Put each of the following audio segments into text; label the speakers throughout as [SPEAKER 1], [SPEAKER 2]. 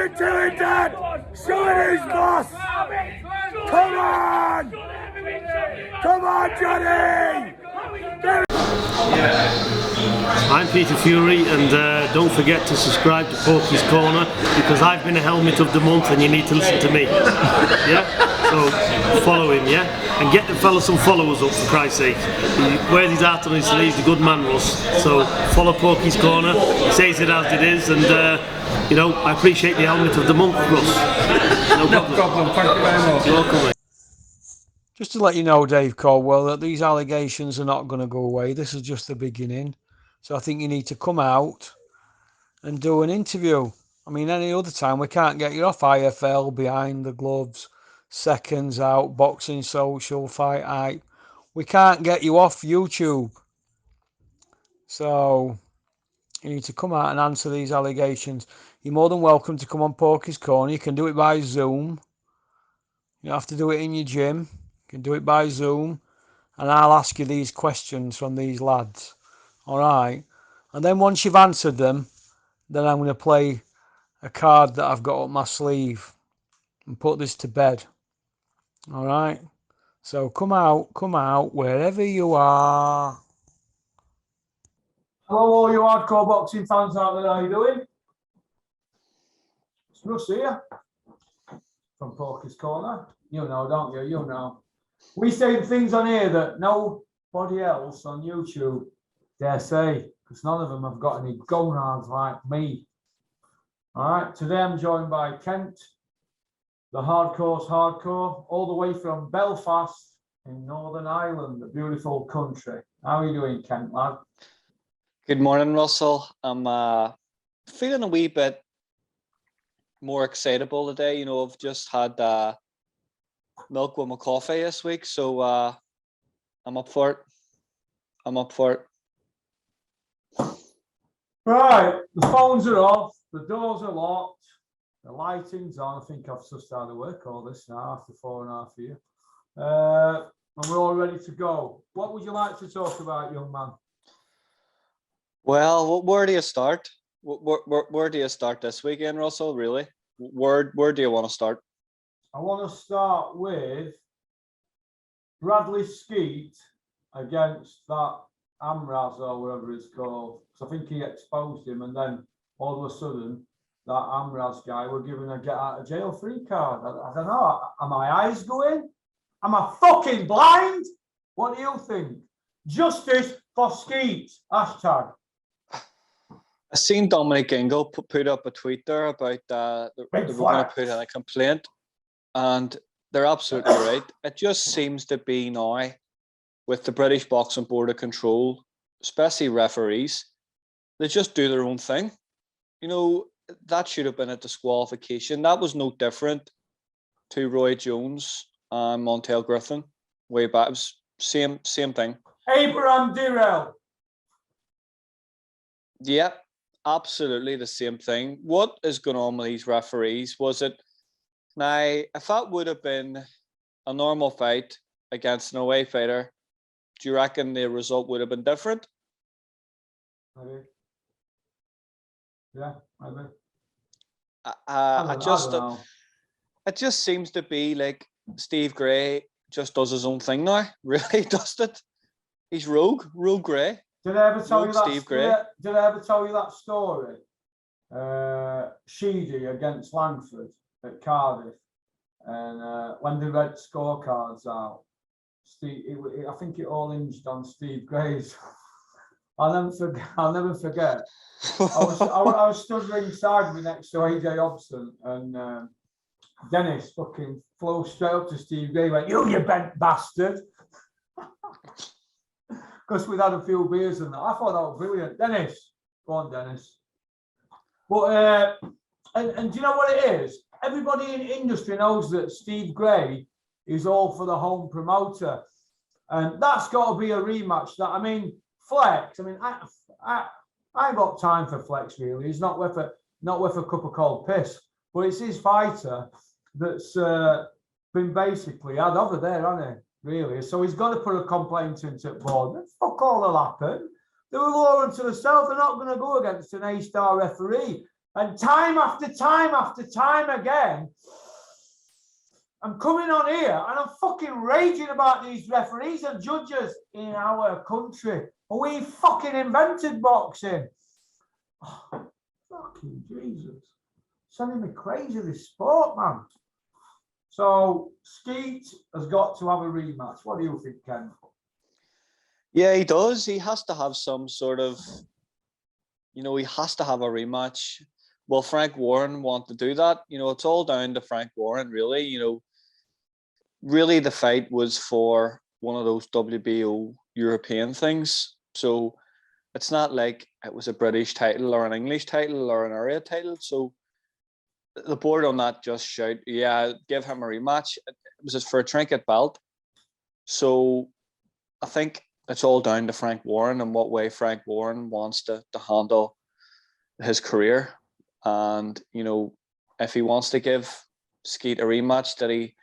[SPEAKER 1] it to him, Dad! Show it who's boss! Come on! Come on, Johnny!
[SPEAKER 2] I'm Peter Fury, and don't forget to subscribe to Porky's Corner, because I've been a helmet of the month and you need to listen to me. Yeah? So follow him, yeah? And get the fella some followers up, for Christ's sake. He wears his heart on his sleeve, he's a good man, Russ. So follow Porky's Corner, he says it as it is, and you know, I appreciate the helmet of the month, Russ. No problem.
[SPEAKER 3] Thank you very much.
[SPEAKER 2] You're welcome, mate.
[SPEAKER 4] Just to let you know, Dave Caldwell, that these allegations are not going to go away. This is just the beginning. So I think you need to come out and do an interview. I mean, any other time we can't get you off IFL, Behind the Gloves, Seconds Out, Boxing Social, Fight Hype. We can't get you off YouTube. So you need to come out and answer these allegations. You're more than welcome to come on Porky's Corner. You can do it by Zoom. You don't have to do it in your gym. You can do it by Zoom. And I'll ask you these questions from these lads. All right? And then once you've answered them, then I'm going to play a card that I've got up my sleeve and put this to bed. All right? So come out, wherever you are.
[SPEAKER 5] Hello, all you hardcore boxing fans out there. How you doing? It's Russ here from Porky's Corner. You know, don't you? You know. We say things on here that nobody else on YouTube dare say, because none of them have got any gonads like me. All right. Today I'm joined by Kent, the hardcore's hardcore, all the way from Belfast in Northern Ireland, a beautiful country. How are you doing, Kent, lad?
[SPEAKER 3] Good morning, Russell. I'm feeling a wee bit more excitable today. You know, I've just had milk with my coffee this week, so I'm up for it.
[SPEAKER 5] Right, the phones are off, the doors are locked, the lighting's on. I think I've just started to work all this now after 4.5 years. And we're all ready to go. What would you like to talk about, young man?
[SPEAKER 3] Well, where do you start? Where do you start this weekend, Russell? Really? Where do you want to start?
[SPEAKER 5] I want to start with Bradley Skeet against that Ambrose or whatever it's called. So I think he exposed him, and then all of a sudden that Ambrose guy were given a get out of jail free card. I don't know. Are my eyes going? Am I fucking blind? What do you think? Justice for Skeet. Hashtag.
[SPEAKER 3] I seen Dominic Ingle put up a tweet there about they were going to put in a complaint, and they're absolutely right. It just seems to be now with the British Boxing Board of Control, especially referees, they just do their own thing. You know, that should have been a disqualification. That was no different to Roy Jones and Montel Griffin way back. It was same thing.
[SPEAKER 5] Abraham Dirrell.
[SPEAKER 3] Yep. Absolutely the same thing. What is going on with these referees? Was it now, if that would have been a normal fight against an away fighter, do you reckon the result would have been different?
[SPEAKER 5] Maybe. Yeah, maybe.
[SPEAKER 3] It just seems to be like Steve Gray just does his own thing now. Really does it. He's rogue Gray.
[SPEAKER 5] Did I ever tell you that?
[SPEAKER 3] Steve Gray.
[SPEAKER 5] Did I ever tell you that story? Sheedy against Langford at Cardiff, and when they read scorecards out, I think it all hinged on Steve Gray's. I'll never forget. I was stood ringside me next to AJ Hobson, and Dennis fucking flew straight up to Steve Gray, went, "You bent bastard." Because we'd had a few beers and that. I thought that was brilliant. Dennis. Go on, Dennis. But, and do you know what it is? Everybody in the industry knows that Steve Gray is all for the home promoter. And that's got to be a rematch. That, I mean, Flex, I mean, I ain't got time for Flex, really. He's not worth a cup of cold piss. But it's his fighter that's been basically had over there, hasn't he? Really, so he's got to put a complaint into the board. Fuck all will happen. They were lower to the south. They're not going to go against an A-star referee. And time after time after time again, I'm coming on here and I'm fucking raging about these referees and judges in our country. We fucking invented boxing. Oh, fucking Jesus. Sending me crazy, this sport, man. So, Skeet has got to have a rematch. What do you think, Ken?
[SPEAKER 3] Yeah, he does. He has to have some sort of, he has to have a rematch. Will Frank Warren want to do that? It's all down to Frank Warren, really. Really the fight was for one of those WBO European things. So it's not like it was a British title or an English title or an area title. So the board on that just shout, yeah, give him a rematch. It was for a trinket belt. So I think it's all down to Frank Warren and what way Frank Warren wants to handle his career. And, if he wants to give Skeet a rematch, that he,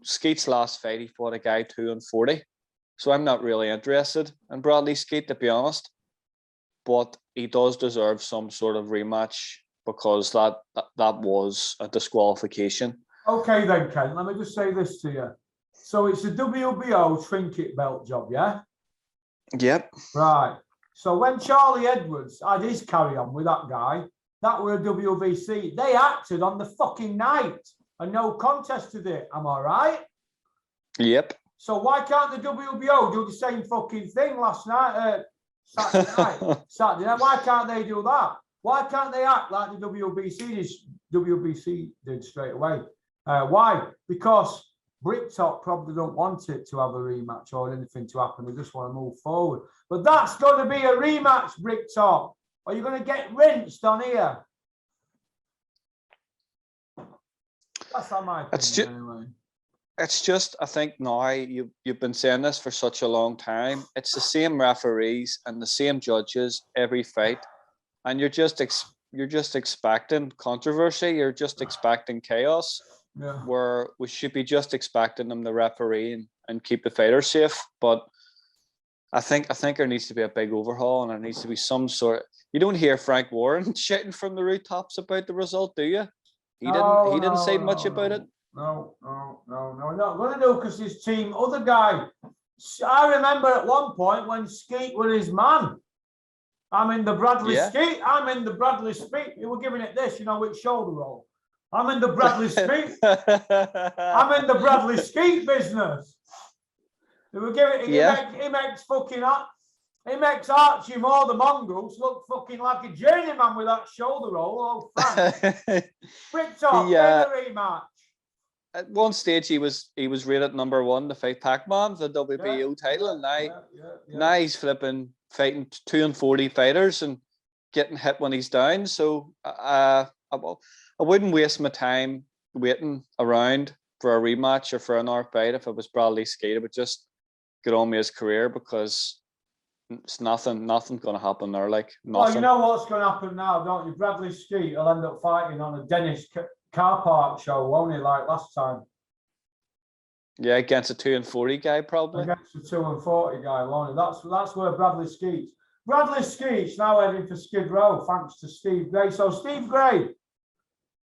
[SPEAKER 3] Skeet's last fight, he fought a guy 2-40. So I'm not really interested in Bradley Skeet, to be honest. But he does deserve some sort of rematch because that was a disqualification.
[SPEAKER 5] Okay then, Ken, let me just say this to you. So it's a WBO trinket belt job, yeah?
[SPEAKER 3] Yep.
[SPEAKER 5] Right. So when Charlie Edwards had his carry on with that guy, that were a WBC, they acted on the fucking night and no contest to it. Am I right?
[SPEAKER 3] Yep.
[SPEAKER 5] So why can't the WBO do the same fucking thing last night, Saturday night? Saturday night. Why can't they do that? Why can't they act like the WBC did straight away? Why? Because Bricktop probably don't want it to have a rematch or anything to happen. They just want to move forward. But that's going to be a rematch, Bricktop. Or you're going to get rinsed on here. That's not my opinion, anyway.
[SPEAKER 3] It's just, I think now you've been saying this for such a long time. It's the same referees and the same judges every fight, and you're just expecting controversy. You're just expecting chaos. Yeah. Where we should be just expecting them to referee and keep the fighters safe. But I think there needs to be a big overhaul, and there needs to be some sort. You don't hear Frank Warren shouting from the rooftops about the result, do you? He didn't say much about it.
[SPEAKER 5] No, not going to do, because his team, other guy. I remember at one point when Skeet was his man. I'm in the Bradley Skeet. I'm in the Bradley Skeet. You were giving it this, with shoulder roll. I'm in the Bradley Skeet. I'm in the Bradley Skeet business. They were giving. He makes fucking up. He makes Archie Moore the Mongoose look fucking like a journeyman with that shoulder roll. Oh, Frank. Bricktop, get a rematch.
[SPEAKER 3] At one stage, he was rated #1 to fight Pac-Man, the WBO title, and now he's fighting 2-40 fighters and getting hit when he's down. So I wouldn't waste my time waiting around for a rematch or for another fight. If it was Bradley Skeet, I would just get on with his career, because it's nothing going to happen there. Like nothing.
[SPEAKER 5] Well, you know what's going to happen now, don't you? Bradley Skeet will end up fighting on a Dennis car park show, won't he? Like last time.
[SPEAKER 3] Yeah, against a 2-40 guy, probably.
[SPEAKER 5] Against a 2-40 guy, won't he? That's where Bradley Skeet's. Bradley Skeet's now heading for Skid Row, thanks to Steve Gray. So, Steve Gray,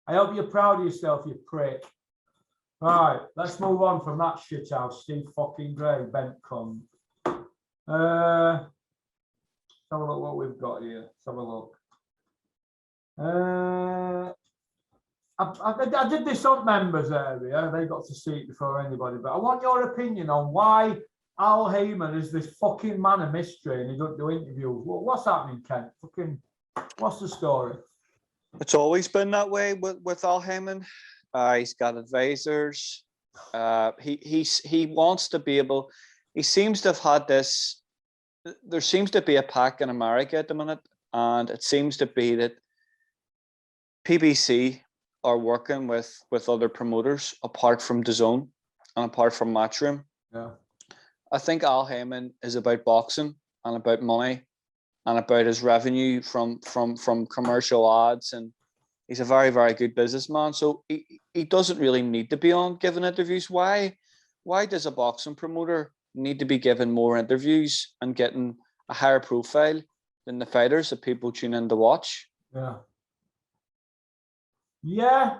[SPEAKER 5] I hope you're proud of yourself, you prick. Right, let's move on from that shit house, Steve fucking Gray, bent cunt. Let's have a look what we've got here. Let's have a look. I did this on members area. They got to see it before anybody. But I want your opinion on why Al Haymon is this fucking man of mystery and he doesn't do interviews. What's happening, Kent? What's the story?
[SPEAKER 3] It's always been that way with Al Haymon. He's got advisors. He wants to be able. He seems to have had this. There seems to be a pack in America at the minute, and it seems to be that PBC are working with other promoters apart from DAZN and apart from Matchroom.
[SPEAKER 5] Yeah.
[SPEAKER 3] I think Al Haymon is about boxing and about money and about his revenue from commercial ads, and he's a very, very good businessman. So he doesn't really need to be on giving interviews. Why does a boxing promoter need to be given more interviews and getting a higher profile than the fighters that people tune in to watch?
[SPEAKER 5] Yeah. Yeah,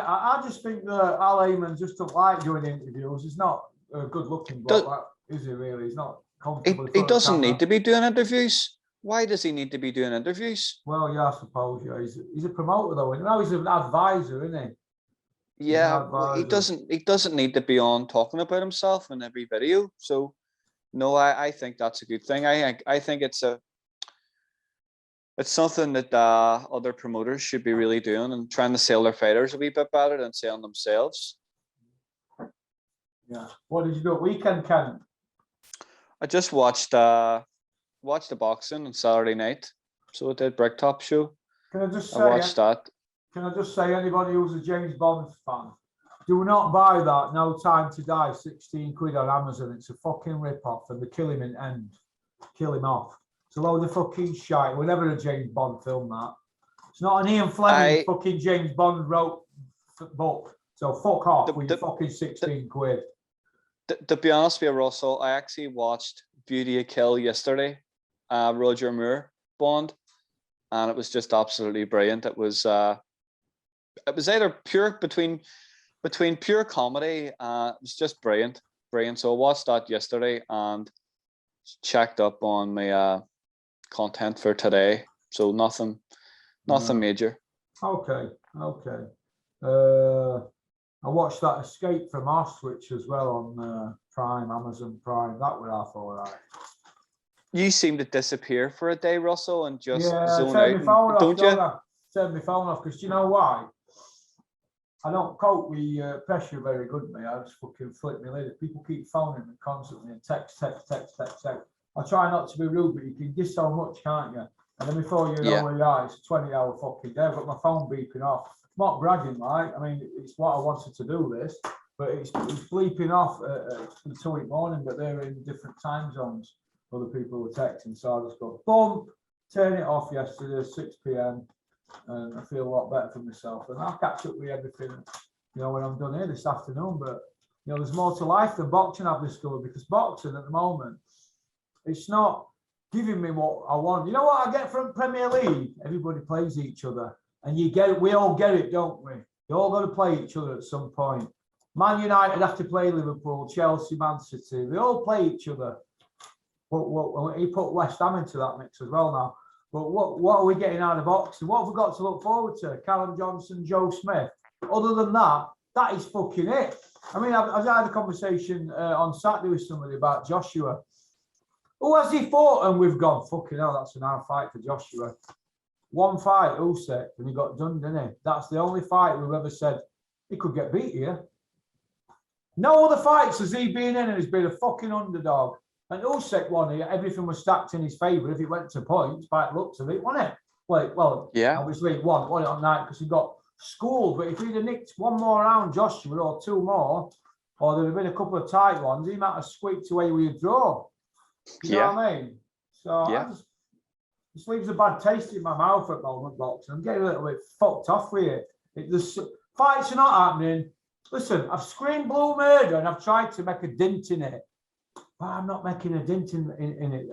[SPEAKER 5] I just think that Al Haymon just don't like doing interviews. He's not a good-looking bloke, is he? Really, he's not comfortable.
[SPEAKER 3] He doesn't need to be doing interviews. Why does he need to be doing interviews?
[SPEAKER 5] Well, yeah, I suppose. Yeah, he's a promoter though. And now he's an advisor, isn't he?
[SPEAKER 3] Yeah, well, he doesn't need to be on talking about himself in every video. So, no, I think that's a good thing. I think it's something that other promoters should be really doing and trying to sell their fighters a wee bit better than selling themselves.
[SPEAKER 5] Yeah. What did you do at weekend, Ken?
[SPEAKER 3] I just watched the boxing on Saturday night. So I did Bricktop show.
[SPEAKER 5] Can I just say?
[SPEAKER 3] I watched that.
[SPEAKER 5] Can I just say, anybody who's a James Bond fan, do not buy that No Time to Die, 16 quid on Amazon. It's a fucking rip-off and they kill him in end. Kill him off. It's a load of fucking shite. We're never a James Bond film, that. It's not an Ian Fleming fucking James Bond wrote book. So fuck off with your fucking 16 quid.
[SPEAKER 3] To be honest with you, Russell, I actually watched Beauty of Kill yesterday, Roger Moore Bond, and it was just absolutely brilliant. It was either pure between pure comedy. It was just brilliant. So I watched that yesterday and checked up on my content for today. So nothing major.
[SPEAKER 5] Okay. I watched that Escape from Auschwitz as well on Prime, Amazon Prime. That was half all right.
[SPEAKER 3] You seem to disappear for a day, Russell, and just zone
[SPEAKER 5] out.
[SPEAKER 3] Don't you?
[SPEAKER 5] Turn my phone off because you know why? I don't cope with pressure very good, mate. I just fucking flip my lid. People keep phoning me constantly and text. I try not to be rude, but you can give so much, can't you? And then before you know where you are, it's a 20-hour fucking day. I've got my phone beeping off. I'm not bragging, like. I mean, it's what I wanted to do this, but it's bleeping off at 2 in the morning, but they're in different time zones. Other people were texting, so I just go, boom, turn it off yesterday, 6 p.m. and I feel a lot better for myself. And I'll catch up with everything, when I'm done here this afternoon. But, there's more to life than boxing, I've discovered, because boxing at the moment, it's not giving me what I want. You know what I get from Premier League? Everybody plays each other. And you get it, we all get it, don't we? You all got to play each other at some point. Man United have to play Liverpool, Chelsea, Man City. They all play each other. He put West Ham into that mix as well now. But what are we getting out of boxing? What have we got to look forward to? Callum Johnson, Joe Smith. Other than that, that is fucking it. I mean, I've had a conversation on Saturday with somebody about Joshua. Who has he fought? And we've gone, fucking hell, that's an hard fight for Joshua. One fight, Usyk, and he got done, didn't he? That's the only fight we've ever said he could get beat here. No other fights has he been in, and he's been a fucking underdog. And Usyk won here, everything was stacked in his favour. If it went to points, by the looks of it, wasn't it? Well, yeah. Obviously he won it on night because he got schooled. But if he'd have nicked one more round, Joshua, or two more, or there'd have been a couple of tight ones, he might have squeaked away with a draw. You know what I mean? So this leaves a bad taste in my mouth at the moment, boxing. I'm getting a little bit fucked off with it. The fights are not happening. Listen, I've screamed blue murder and I've tried to make a dent in it. But I'm not making a dent in it.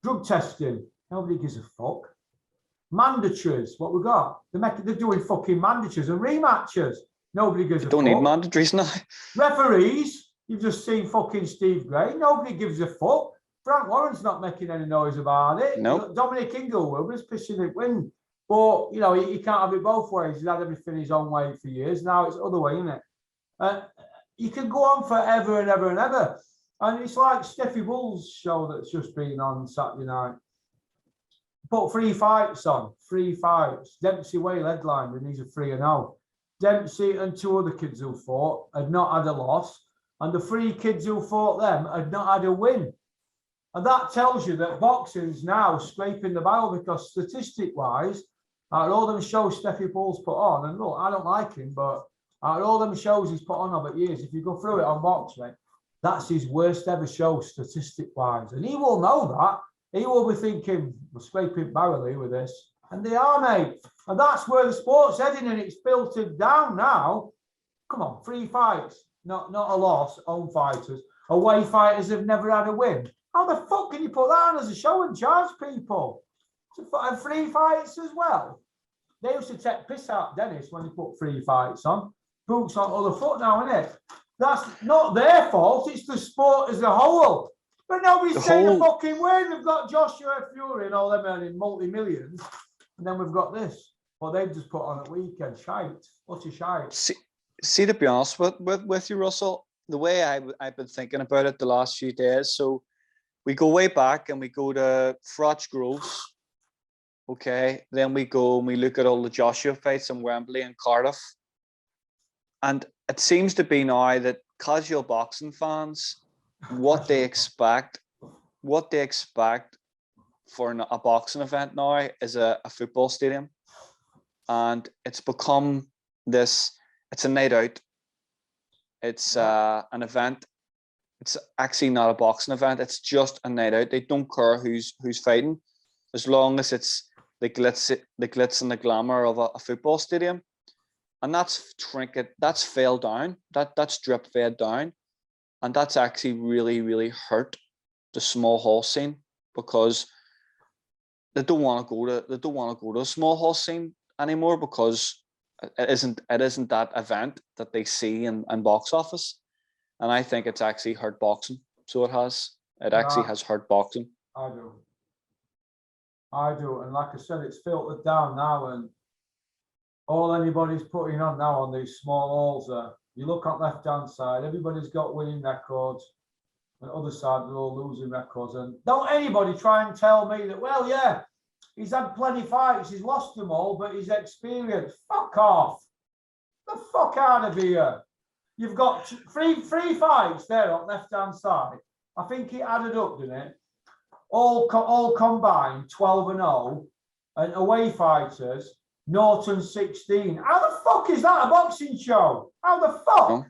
[SPEAKER 5] Drug testing, nobody gives a fuck. Mandatories, what we got? They're doing fucking mandatories and rematches. Nobody gives a fuck.
[SPEAKER 3] Don't need mandatories now.
[SPEAKER 5] Referees, you've just seen fucking Steve Gray. Nobody gives a fuck. Frank Warren's not making any noise about it.
[SPEAKER 3] No.
[SPEAKER 5] Dominic Inglewood was pissing it wind. But, he can't have it both ways. He's had everything his own way for years. Now it's the other way, isn't it? You can go on forever and ever and ever. And it's like Steffi Bull's show that's just been on Saturday night. Put 3 fights on. 3 fights. Dempsey Whale headlined, and he's a 3-0. Dempsey and 2 other kids who fought had not had a loss. And the 3 kids who fought them had not had a win. And that tells you that boxing's now scraping the barrel because statistic-wise, out of all them shows Steffi Bull's put on, and look, I don't like him, but out of all them shows he's put on over years, if you go through it on boxing, that's his worst ever show statistic-wise. And he will know that. He will be thinking, we're scraping barrel here with this. And they are, mate. And that's where the sport's heading, and it's filtered down now. Come on, 3 fights, not a loss, home fighters. Away fighters have never had a win. How the fuck can you put that on as a show and charge people? And 3 fights as well? they used to take piss out Dennis when they put 3 fights on. Brooks on other foot now, isn't it? That's not their fault. It's the sport as a whole. But nobody's saying a fucking word. They've got Joshua Fury and all them earning multi-millions. And then we've got this. Well, they've just put on a weekend. Shite. What's a shite?
[SPEAKER 3] See, to be honest with you, Russell, the way I've been thinking about it the last few days, so we go way back and we go to Frotch Groves, okay? Then we go and we look at all the Joshua fights in Wembley and Cardiff. And it seems to be now that casual boxing fans, what they expect for a boxing event now is a football stadium. And it's become this, it's a night out. It's an event. It's actually not a boxing event. It's just a night out. They don't care who's fighting, as long as it's the glitz and the glamour of a football stadium. And that's trinket. That's fell down. That's drip fed down, and that's actually really, really hurt the small hall scene, because they don't want to go to a small hall scene anymore, because it isn't that event that they see in box office. And I think it's actually hurt boxing. So it actually has hurt boxing.
[SPEAKER 5] I do. And like I said, it's filtered down now, and all anybody's putting on now on these small halls are, you look on left hand side, everybody's got winning records, and the other side they're all losing records. And don't anybody try and tell me that, well, yeah, he's had plenty of fights, he's lost them all, but he's experienced. Fuck off. The fuck out of here. You've got three fights there on left hand side. I think it added up, didn't it? All combined 12-0, and away fighters Norton 16. How the fuck is that a boxing show? How the fuck?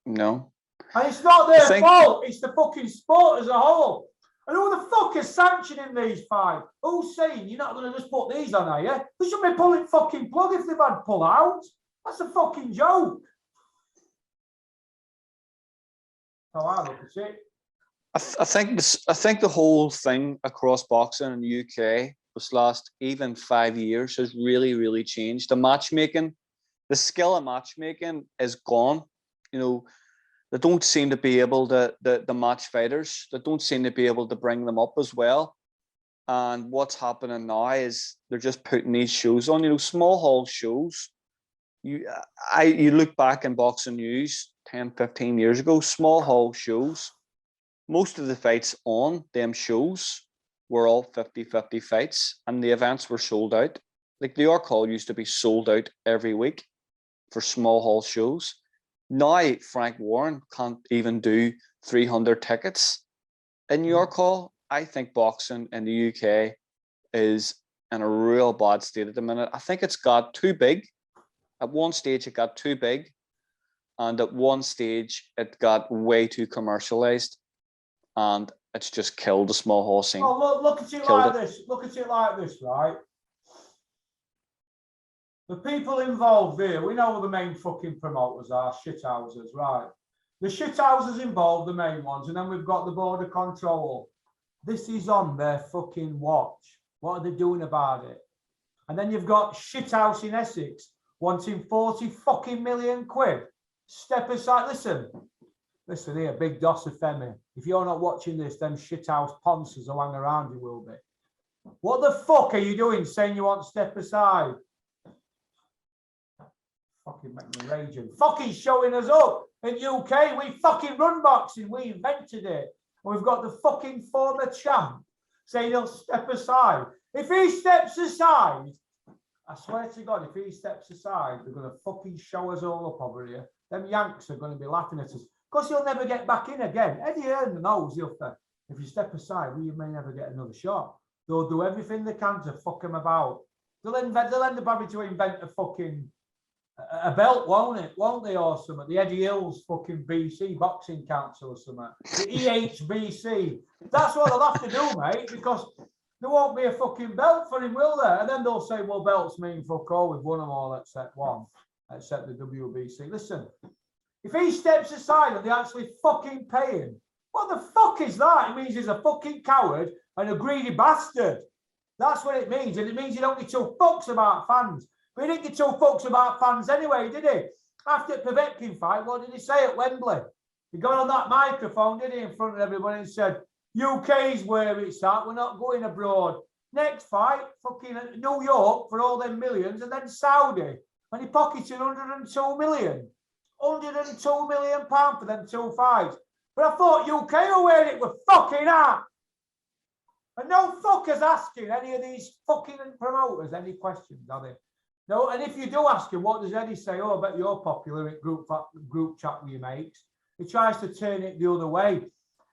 [SPEAKER 3] No.
[SPEAKER 5] And it's not their fault. It's the fucking sport as a whole. And who the fuck is sanctioning these fights? Who's saying you're not going to just put these on, are you? They should be pulling fucking plug if they've had pull out. That's a fucking joke. How I look at it.
[SPEAKER 3] I think the whole thing across boxing in the UK this last even 5 years has really, really changed. The matchmaking, the skill of matchmaking is gone. You know, they don't seem to be able to, the match fighters, they don't seem to be able to bring them up as well. And what's happening now is they're just putting these shows on, you know, small hall shows. You look back in boxing news 10, 15 years ago, small hall shows, most of the fights on them shows were all 50-50 fights, and the events were sold out. Like the York Hall used to be sold out every week for small hall shows. Now Frank Warren can't even do 300 tickets in York Hall. I think boxing in the UK is in a real bad state at the minute. I think it's got too big. At one stage it got too big, and at one stage it got way too commercialized, and it's just killed the small hall scene.
[SPEAKER 5] Oh, look at it like this. Look at it like this, right? The people involved here, we know who the main fucking promoters are, shithouses, right? The shithouses involved, the main ones, and then we've got the border control. This is on their fucking watch. What are they doing about it? And then you've got shithouse in Essex wanting 40 fucking million quid. Step aside. Listen here, big Doss of Femi. If you're not watching this, them shithouse ponces who hang around you will be. What the fuck are you doing saying you want to step aside? Fucking make me raging. Fucking showing us up in UK. We fucking run boxing. We invented it. And we've got the fucking former champ saying he'll step aside. If he steps aside, I swear to God, if he steps aside, they're going to fucking show us all up over here. Them Yanks are going to be laughing at us. Because he'll never get back in again. Eddie Hearn knows if you step aside, well, you may never get another shot. They'll do everything they can to fuck him about. They'll end up having to invent a belt, won't they, or something? The Eddie Hills fucking BC Boxing Council or something. The EHBC. That's what they'll have to do, mate, because there won't be a fucking belt for him, will there? And then they'll say, well, belts mean fuck all. We've won them all except one, except the WBC. Listen, if he steps aside and they actually fucking pay him, what the fuck is that? It means he's a fucking coward and a greedy bastard. That's what it means. And it means you don't give two fucks about fans. But he didn't give two fucks about fans anyway, did he? After the Povetkin fight, what did he say at Wembley? He got on that microphone, did he, in front of everybody and said, UK's where it's at, we're not going abroad. Next fight, fucking New York for all them millions, and then Saudi. And he pocketed 102 million. 102 million pounds for them 2 fights. But I thought UK were where it were fucking at. And no fuckers asking any of these fucking promoters any questions, are they? No, and if you do ask him, what does Eddie say? Oh, I bet you're popular in group chat with your mates. He tries to turn it the other way.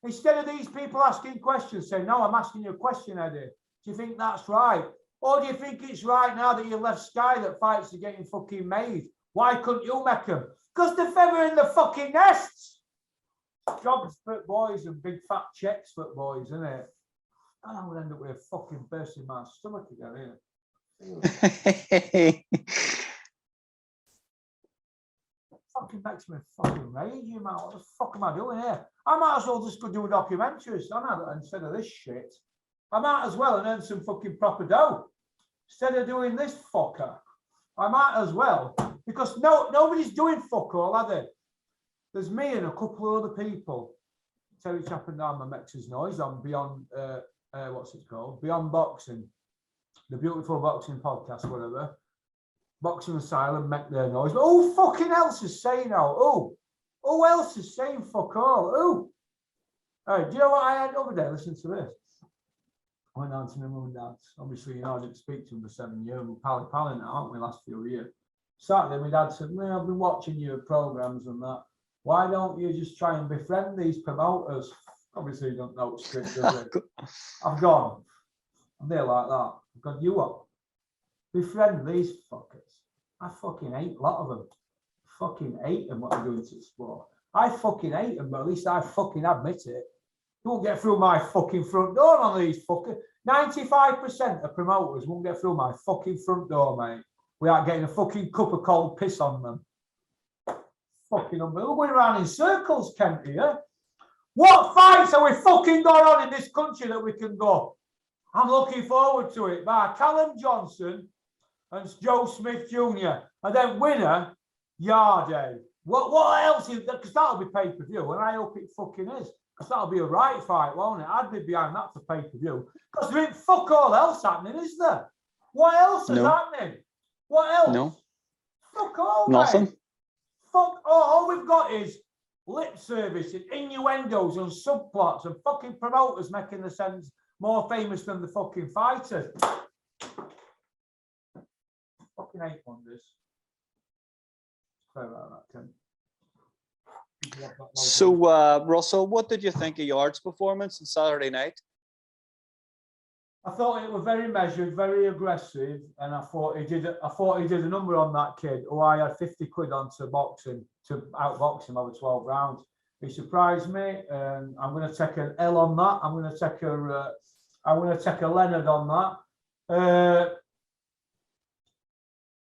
[SPEAKER 5] Instead of these people asking questions, saying, no, I'm asking you a question, Eddie. Do you think that's right? Or do you think it's right now that you left Sky that fights are getting fucking made? Why couldn't you make them? Because they're feathering the fucking nests. Jobs for boys and big fat checks for boys, isn't it? And I'm going to end up with a fucking burst in my stomach again, here. Fucking makes me fucking rage, you man. What the fuck am I doing here? I might as well just go do a documentary instead of this shit. I might as well and earn some fucking proper dough instead of doing this fucker. I might as well, because nobody's doing fuck all, are they? There's me and a couple of other people. Terry Chapman down my Mex's noise on Beyond what's it called? Beyond Boxing, the Beautiful Boxing Podcast, whatever. Boxing Asylum make their noise. But who fucking else is saying now? Who else is saying fuck all? Who? Hey, do you know what I had over there? Listen to this. I went down to my mum and dad's. Obviously, you know, I didn't speak to him for 7 years. We're pally now, aren't we, last few years? Saturday, my dad said, well, I've been watching your programs and that. Why don't you just try and befriend these promoters? Obviously, you don't know it's strict, does it? I've gone. I'm there like that. I've gone, you what? Befriend these fuckers. I fucking hate a lot of them. Fucking hate them what they're doing to the sport. I fucking hate them, but at least I fucking admit it. You won't get through my fucking front door on these fuckers. 95% of promoters won't get through my fucking front door, mate, without getting a fucking cup of cold piss on them. Fucking unbelievable. We're going around in circles, Kent, here. What fights are we fucking going on in this country that we can go? I'm looking forward to it. By Callum Johnson and Joe Smith Jr. And then winner, Yarde. What else is that? Because that'll be pay-per-view, and I hope it fucking is. Because that'll be a right fight, won't it? I'd be behind that for pay-per-view. Because there ain't fuck all else happening, is there? What else is happening? What else? No. Fuck all,
[SPEAKER 3] nothing.
[SPEAKER 5] Mate. Fuck all we've got is lip service and innuendos and subplots and fucking promoters making the sense more famous than the fucking fighters. Fucking hate wonders. Sorry about that, Ken.
[SPEAKER 3] So, Russell, what did you think of Yarde's performance on Saturday night?
[SPEAKER 5] I thought it was very measured, very aggressive, and I thought he did a number on that kid who I had 50 quid on to outbox him over 12 rounds. He surprised me, and I'm going to take an L on that. I'm going to take a Leonard on that.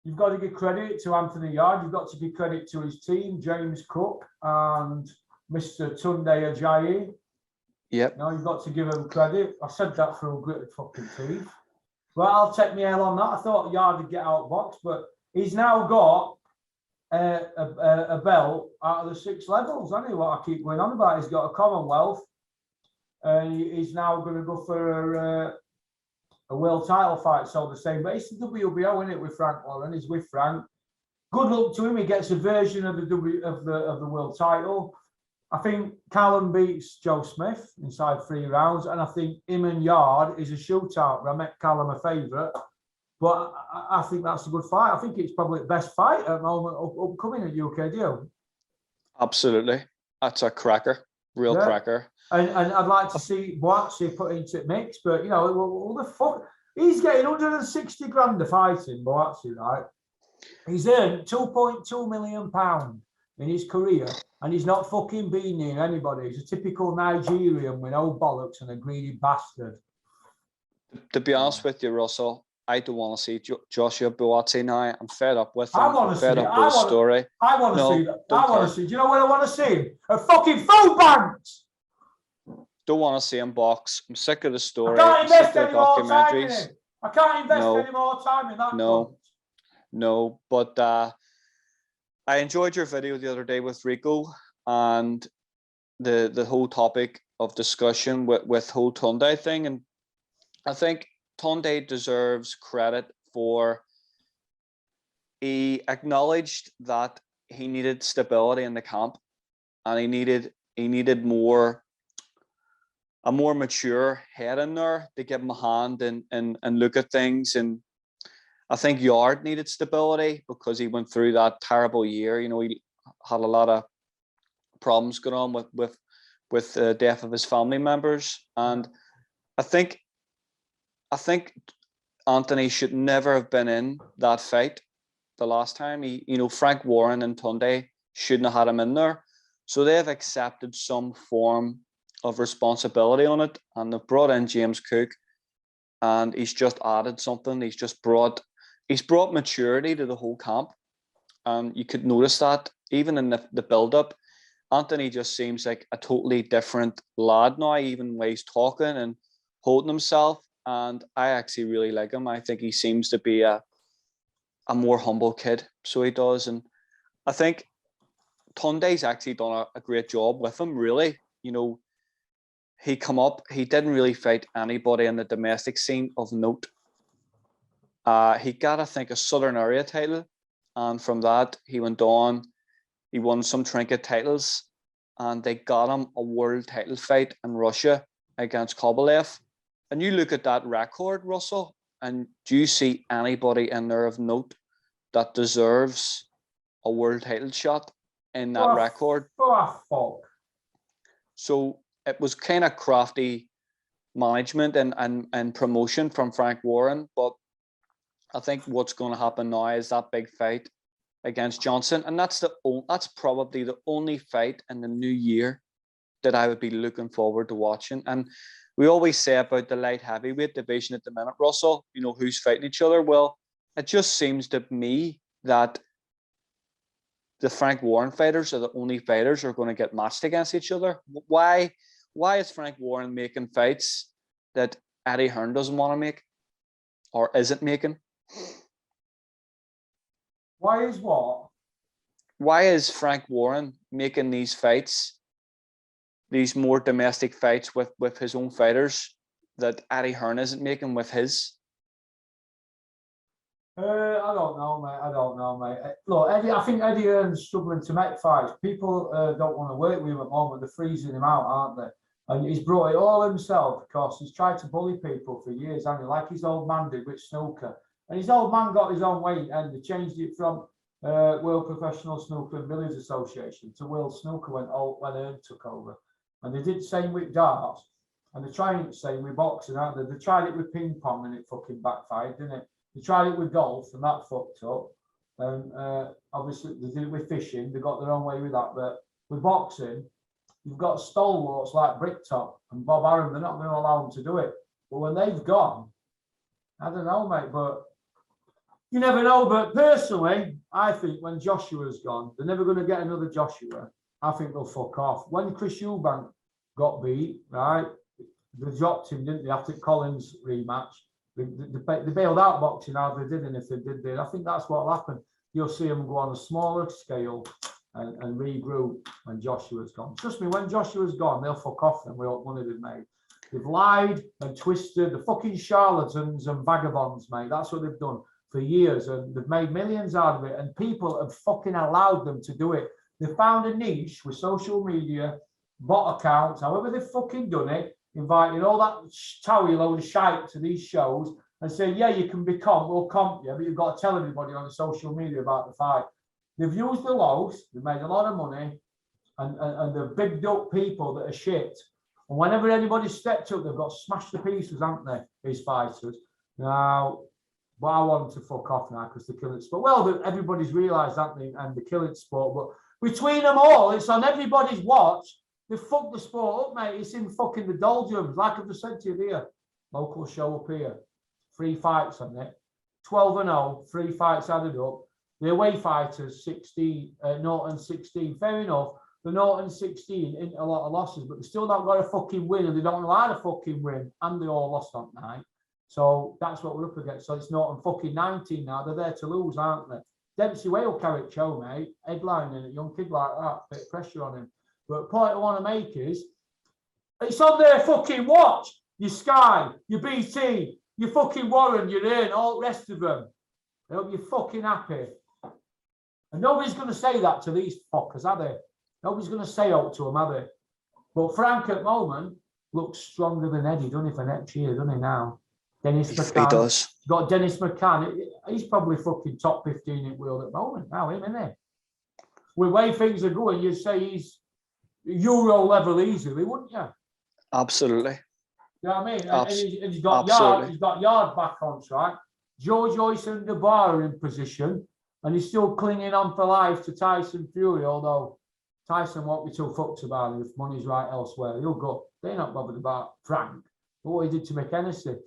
[SPEAKER 5] You've got to give credit to Anthony Yarde. You've got to give credit to his team, James Cook and Mr. Tunde Ajayi.
[SPEAKER 3] Yep.
[SPEAKER 5] No, you've got to give him credit. I said that through gritted fucking teeth. Well, I'll take my L on that. I thought Yarde would get outboxed, but he's now got a belt out of the 6 levels, hasn't he? What I keep going on about. He's got a Commonwealth, and he's now going to go for a world title fight. So the same, but it's the WBO, isn't it, with Frank Warren? He's with Frank. Good luck to him. He gets a version of the world title. I think Callum beats Joe Smith inside 3 rounds, and I think him and Yarde is a shootout. I met Callum a favourite, but I think that's a good fight. I think it's probably the best fight at the moment upcoming at UK deal.
[SPEAKER 3] Absolutely, that's a cracker, real cracker.
[SPEAKER 5] And I'd like to see Boatsy put into the mix, but you know, what the fuck? He's getting 160 grand a fighting, Boatsy, right? He's earned £2.2 million in his career, and he's not fucking been near anybody. He's a typical Nigerian with no bollocks and a greedy bastard. To
[SPEAKER 3] be honest with you, Russell, I don't want to see Joshua Boatsy now. I'm fed up with him.
[SPEAKER 5] I'm
[SPEAKER 3] fed up with his story.
[SPEAKER 5] I want to see that. I want to see. Do you know where I want to see him? At fucking food banks.
[SPEAKER 3] Don't want to see him box. I'm sick of the story.
[SPEAKER 5] I can't
[SPEAKER 3] I'm sick
[SPEAKER 5] invest
[SPEAKER 3] of the
[SPEAKER 5] any more time in
[SPEAKER 3] documentaries.
[SPEAKER 5] him. I can't invest
[SPEAKER 3] No.
[SPEAKER 5] any more time in that.
[SPEAKER 3] No. No, but I enjoyed your video the other day with Rico and the whole topic of discussion with whole Tunde thing, and I think Tunde deserves credit for he acknowledged that he needed stability in the camp, and he needed a more mature head in there to give him a hand and look at things. And I think Yarde needed stability because he went through that terrible year. You know, he had a lot of problems going on with the death of his family members, and I think Anthony should never have been in that fight the last time. Frank Warren and Tunde shouldn't have had him in there. So they have accepted some form of responsibility on it, and they've brought in James Cook, and he's just added something. He's brought maturity to the whole camp, and you could notice that even in the build-up. Anthony just seems like a totally different lad now, even the way he's talking and holding himself. And I actually really like him. I think he seems to be a more humble kid. So he does. And I think Tunde's actually done a great job with him, really. You know, he come up, he didn't really fight anybody in the domestic scene of note. He got, I think, a Southern Area title. And from that, he went on. He won some trinket titles, and they got him a world title fight in Russia against Kovalev. And you look at that record, Russell, and do you see anybody in there of note that deserves a world title shot in that record?
[SPEAKER 5] Fuck.
[SPEAKER 3] So it was kind of crafty management and promotion from Frank Warren. But I think what's going to happen now is that big fight against Johnson, and that's probably the only fight in the new year that I would be looking forward to watching. And we always say about the light heavyweight division at the minute, Russell, you know, who's fighting each other. Well, it just seems to me that the Frank Warren fighters are the only fighters who are going to get matched against each other. Why is Frank Warren making fights that Eddie Hearn doesn't want to make or isn't making?
[SPEAKER 5] Why is what?
[SPEAKER 3] Why is Frank Warren making these fights, these more domestic fights with his own fighters that Eddie Hearn isn't making with his?
[SPEAKER 5] I don't know, mate. Look, Eddie, I think Eddie Hearn's struggling to make fights. People don't want to work with him at the moment. They're freezing him out, aren't they? And he's brought it all himself because he's tried to bully people for years, hasn't he? Like his old man did with snooker. And his old man got his own weight and they changed it from World Professional Snooker and Billiards Association to World Snooker when Hearn took over. And they did the same with darts, and they're trying the same with boxing, aren't they? They tried it with ping pong and it fucking backfired, didn't it? They tried it with golf and that fucked up. And obviously they did it with fishing, they got their own way with that. But with boxing, you've got stalwarts like Bricktop and Bob Arum, they're not going to allow them to do it. But when they've gone, I don't know, mate, but you never know. But personally, I think when Joshua's gone, they're never going to get another Joshua. I think they'll fuck off. When Chris Eubank got beat, right, they dropped him, didn't they, after Collins rematch? They bailed out boxing, how they did, and if they did, I think that's what'll happen. You'll see them go on a smaller scale and regroup when Joshua's gone. Trust me, when Joshua's gone, they'll fuck off them with what money they've made. They've lied and twisted, the fucking charlatans and vagabonds, mate. That's what they've done for years, and they've made millions out of it, and people have fucking allowed them to do it. They found a niche with social media, bot accounts, however they've fucking done it, inviting all that towy load of shite to these shows and saying, yeah, you can we'll comp you, but you've got to tell everybody on the social media about the fight. They've used the lows, they've made a lot of money, and they've bigged up people that are shit. And whenever anybody stepped up, they've got smashed to pieces, haven't they, these fighters? Now, but I want them to fuck off now because they're killing sport. Well, everybody's realised that, and they're killing sport, but between them all, it's on everybody's watch. They fucked the sport up, mate. It's in fucking the doldrums. Like I've just said to you there, local show up here. 3 fights on it. 12-0, 3 fights added up. The away fighters, 0 and 16. Fair enough. The 0 and 16 in a lot of losses, but they still not got a fucking win, and they don't know how to fucking win, and they all lost that night. So that's what we're up against. So it's not on fucking 19 now. They're there to lose, aren't they? Dempsey Whale carrot show, mate. Headlining a young kid like that. Bit of pressure on him. But the point I want to make is, it's on their fucking watch. Your Sky, your BT, your fucking Warren, your Earn, all the rest of them. I hope you're fucking happy. And nobody's going to say that to these fuckers, are they? Nobody's going to say out to them, are they? But Frank at the moment looks stronger than Eddie, doesn't he, for next year, doesn't he now? Dennis McCann.
[SPEAKER 3] He does.
[SPEAKER 5] Got Dennis McCann. He's probably fucking top 15 in the world at the moment now, isn't he? With the way things are going, you'd say he's Euro level easily, wouldn't you?
[SPEAKER 3] Absolutely.
[SPEAKER 5] You know what I mean? And he's got Yarde, he's got Yarde back on track. George Joyce and the bar are in position, and he's still clinging on for life to Tyson Fury, although Tyson won't be too fucked about it if money's right elsewhere. He'll go. They're not bothered about Frank, but what he did to McHennessy.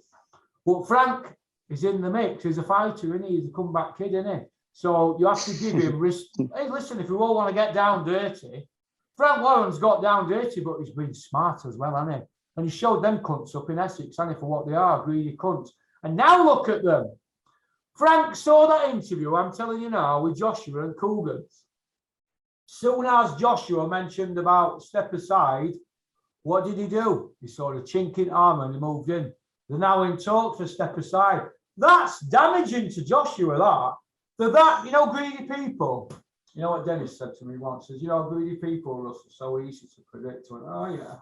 [SPEAKER 5] But Frank is in the mix. He's a fighter, isn't he? He's a comeback kid, isn't he? So you have to give him risk. Hey, listen, if we all want to get down dirty, Frank Warren's got down dirty, but he's been smart as well, hasn't he? And he showed them cunts up in Essex, hasn't he, for what they are, greedy cunts. And now look at them. Frank saw that interview, I'm telling you now, with Joshua and Coogan. Soon as Joshua mentioned about step aside, what did he do? He saw a chink in armour and he moved in. They're now in talks for step aside. That's damaging to Joshua, that. That, you know, greedy people. You know what Dennis said to me once? Says, you know, greedy people, Russ, are so easy to predict. I went, oh, yeah.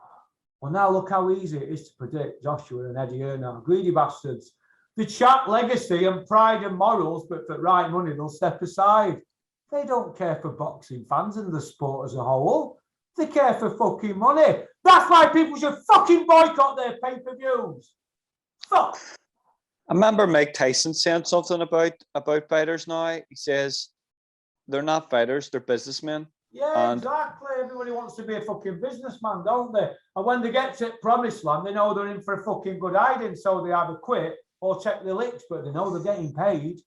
[SPEAKER 5] Well, now look how easy it is to predict Joshua and Eddie Earn. Greedy bastards. The chat legacy and pride and morals, but for right money, they'll step aside. They don't care for boxing fans and the sport as a whole. They care for fucking money. That's why people should fucking boycott their pay-per-views. Fuck.
[SPEAKER 3] I remember Mike Tyson saying something about fighters now. He says they're not fighters, they're businessmen.
[SPEAKER 5] Yeah, exactly. Everybody wants to be a fucking businessman, don't they? And when they get to Promised Land, they know they're in for a fucking good hiding, so they either quit or check their licks, but they know they're getting paid.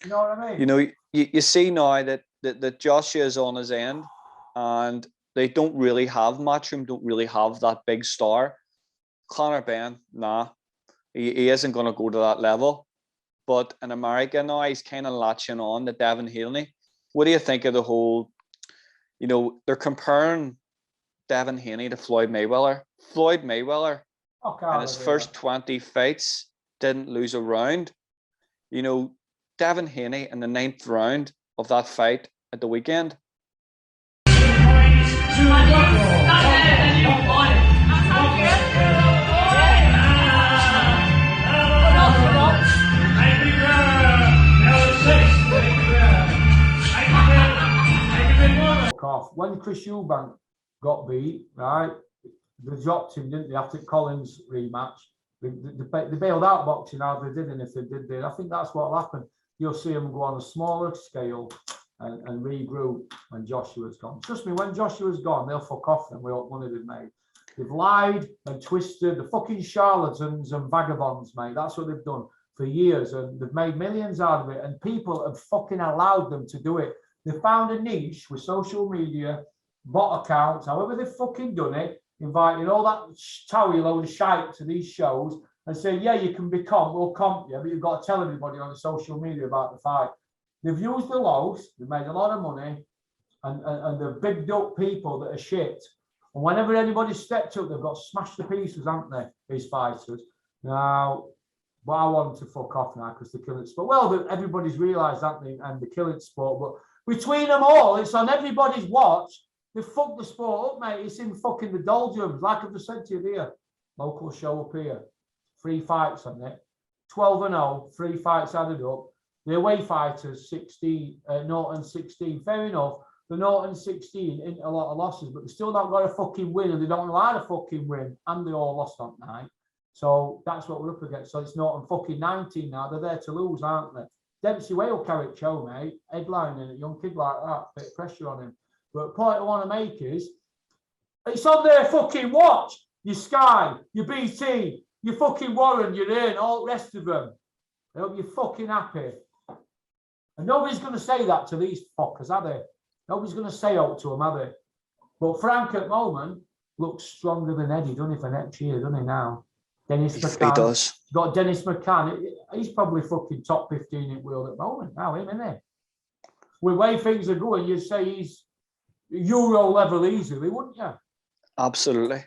[SPEAKER 5] You know what I mean?
[SPEAKER 3] You know, you see now that Joshua is on his end, and they don't really have Matchroom, don't really have that big star. Conor Ben, nah, he isn't going to go to that level. But in America now, he's kind of latching on to Devin Haney. What do you think of the whole, you know, they're comparing Devin Haney to Floyd Mayweather. Floyd Mayweather, in his first 20 fights, didn't lose a round. You know, Devin Haney in the 9th round of that fight at the weekend.
[SPEAKER 5] Off. When Chris Eubank got beat, right, they dropped him, didn't they, after Collins rematch? They bailed out boxing, how they did, and if they did, I think that's what happened. You'll see them go on a smaller scale and regroup when Joshua's gone. Trust me, when Joshua's gone, they'll fuck off them with what money they've made. They've lied and twisted, the fucking charlatans and vagabonds, mate. That's what they've done for years, and they've made millions out of it, and people have fucking allowed them to do it. They found a niche with social media, bot accounts, however they've fucking done it, inviting all that towy load of shite to these shows and saying, yeah, you can we'll comp you, but you've got to tell everybody on the social media about the fight. They've used the lows, they've made a lot of money, and they've bigged up people that are shit. And whenever anybody stepped up, they've got smashed to pieces, haven't they, these fighters? Now, but I want them to fuck off now because they're killing sport. Well, everybody's realised that, and they're killing sport, but between them all, it's on everybody's watch. They fucked the sport up, mate. It's in fucking the doldrums. Like I've just said to you there. Local show up here. 3 fights on it. 12-0, 3 fights added up. The away fighters, 0 and 16. Fair enough. The 0 and 16 ain't a lot of losses, but they still not got a fucking win, and they don't know how to fucking win. And they all lost that night. So that's what we're up against. So it's 0 and fucking 19 now. They're there to lose, aren't they? Dempsey Whale carrot show, mate. Headlining a young kid like that. Bit of pressure on him. But the point I want to make is, it's on their fucking watch. Your Sky, your BT, your fucking Warren, your Earn, all the rest of them. I hope you're fucking happy. And nobody's going to say that to these fuckers, are they? Nobody's going to say out to them, are they? But Frank at the moment looks stronger than Eddie, doesn't he, for next year, doesn't he now? Dennis
[SPEAKER 3] He
[SPEAKER 5] McCann.
[SPEAKER 3] does.
[SPEAKER 5] You've got Dennis McCann. He's probably fucking top 15 in the world at the moment now, isn't he? With the way things are going, you'd say he's Euro level easily, wouldn't you?
[SPEAKER 3] Absolutely.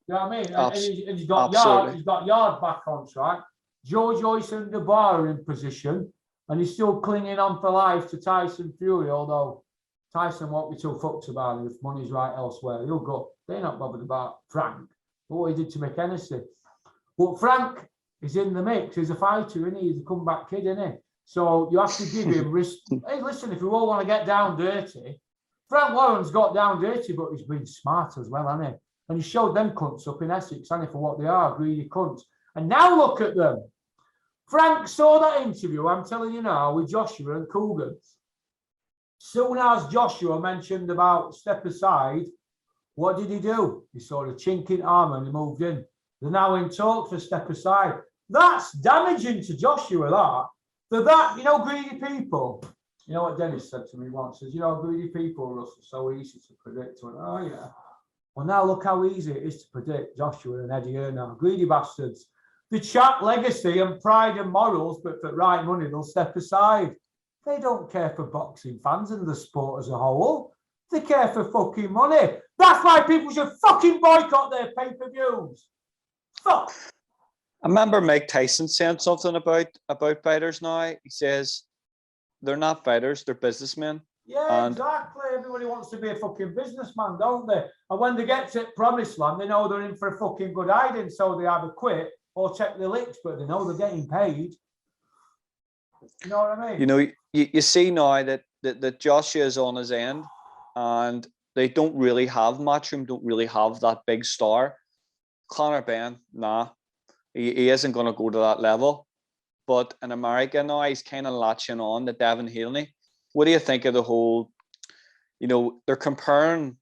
[SPEAKER 5] You know what I mean? And he's got
[SPEAKER 3] absolutely.
[SPEAKER 5] Yarde, he's got Yarde back on track. George Joyce and the bar are in position, and he's still clinging on for life to Tyson Fury, although Tyson won't be too fucked about it if money's right elsewhere. He'll go. They're not bothered about Frank, but what he did to McHennessy. But Frank is in the mix. He's a fighter, isn't he? He's a comeback kid, isn't he? So you have to give him risk. Hey, listen, if we all want to get down dirty, Frank Warren's got down dirty, but he's been smart as well, hasn't he? And he showed them cunts up in Essex, hasn't he, for what they are, greedy cunts. And now look at them. Frank saw that interview, I'm telling you now, with Joshua and Coogan. Soon as Joshua mentioned about step aside, what did he do? He saw a chink in armour and he moved in. They're now in talks for step aside. That's damaging to Joshua, that. For that, you know, greedy people. You know what Dennis said to me once? Says, you know, greedy people, Russell, so easy to predict. I went, oh, yeah. Well, now look how easy it is to predict Joshua and Eddie Hearn now. Greedy bastards. They chat legacy and pride and morals, but for right money, they'll step aside. They don't care for boxing fans and the sport as a whole. They care for fucking money. That's why people should fucking boycott their pay-per-views. Fuck.
[SPEAKER 3] I remember Mike Tyson saying something about fighters now. He says they're not fighters, they're businessmen.
[SPEAKER 5] Yeah, exactly. Everybody wants to be a fucking businessman, don't they? And when they get to promised land, they know they're in for a fucking good hiding, so they either quit or check their licks, but they know they're getting paid. You know what I mean?
[SPEAKER 3] You know, you see now that Joshua is on his end, and they don't really have Matchroom, don't really have that big star. Conor Ben, nah, he isn't going to go to that level. But in America now, he's kind of latching on to Devin Haney. What do you think of the whole, you know, they're comparing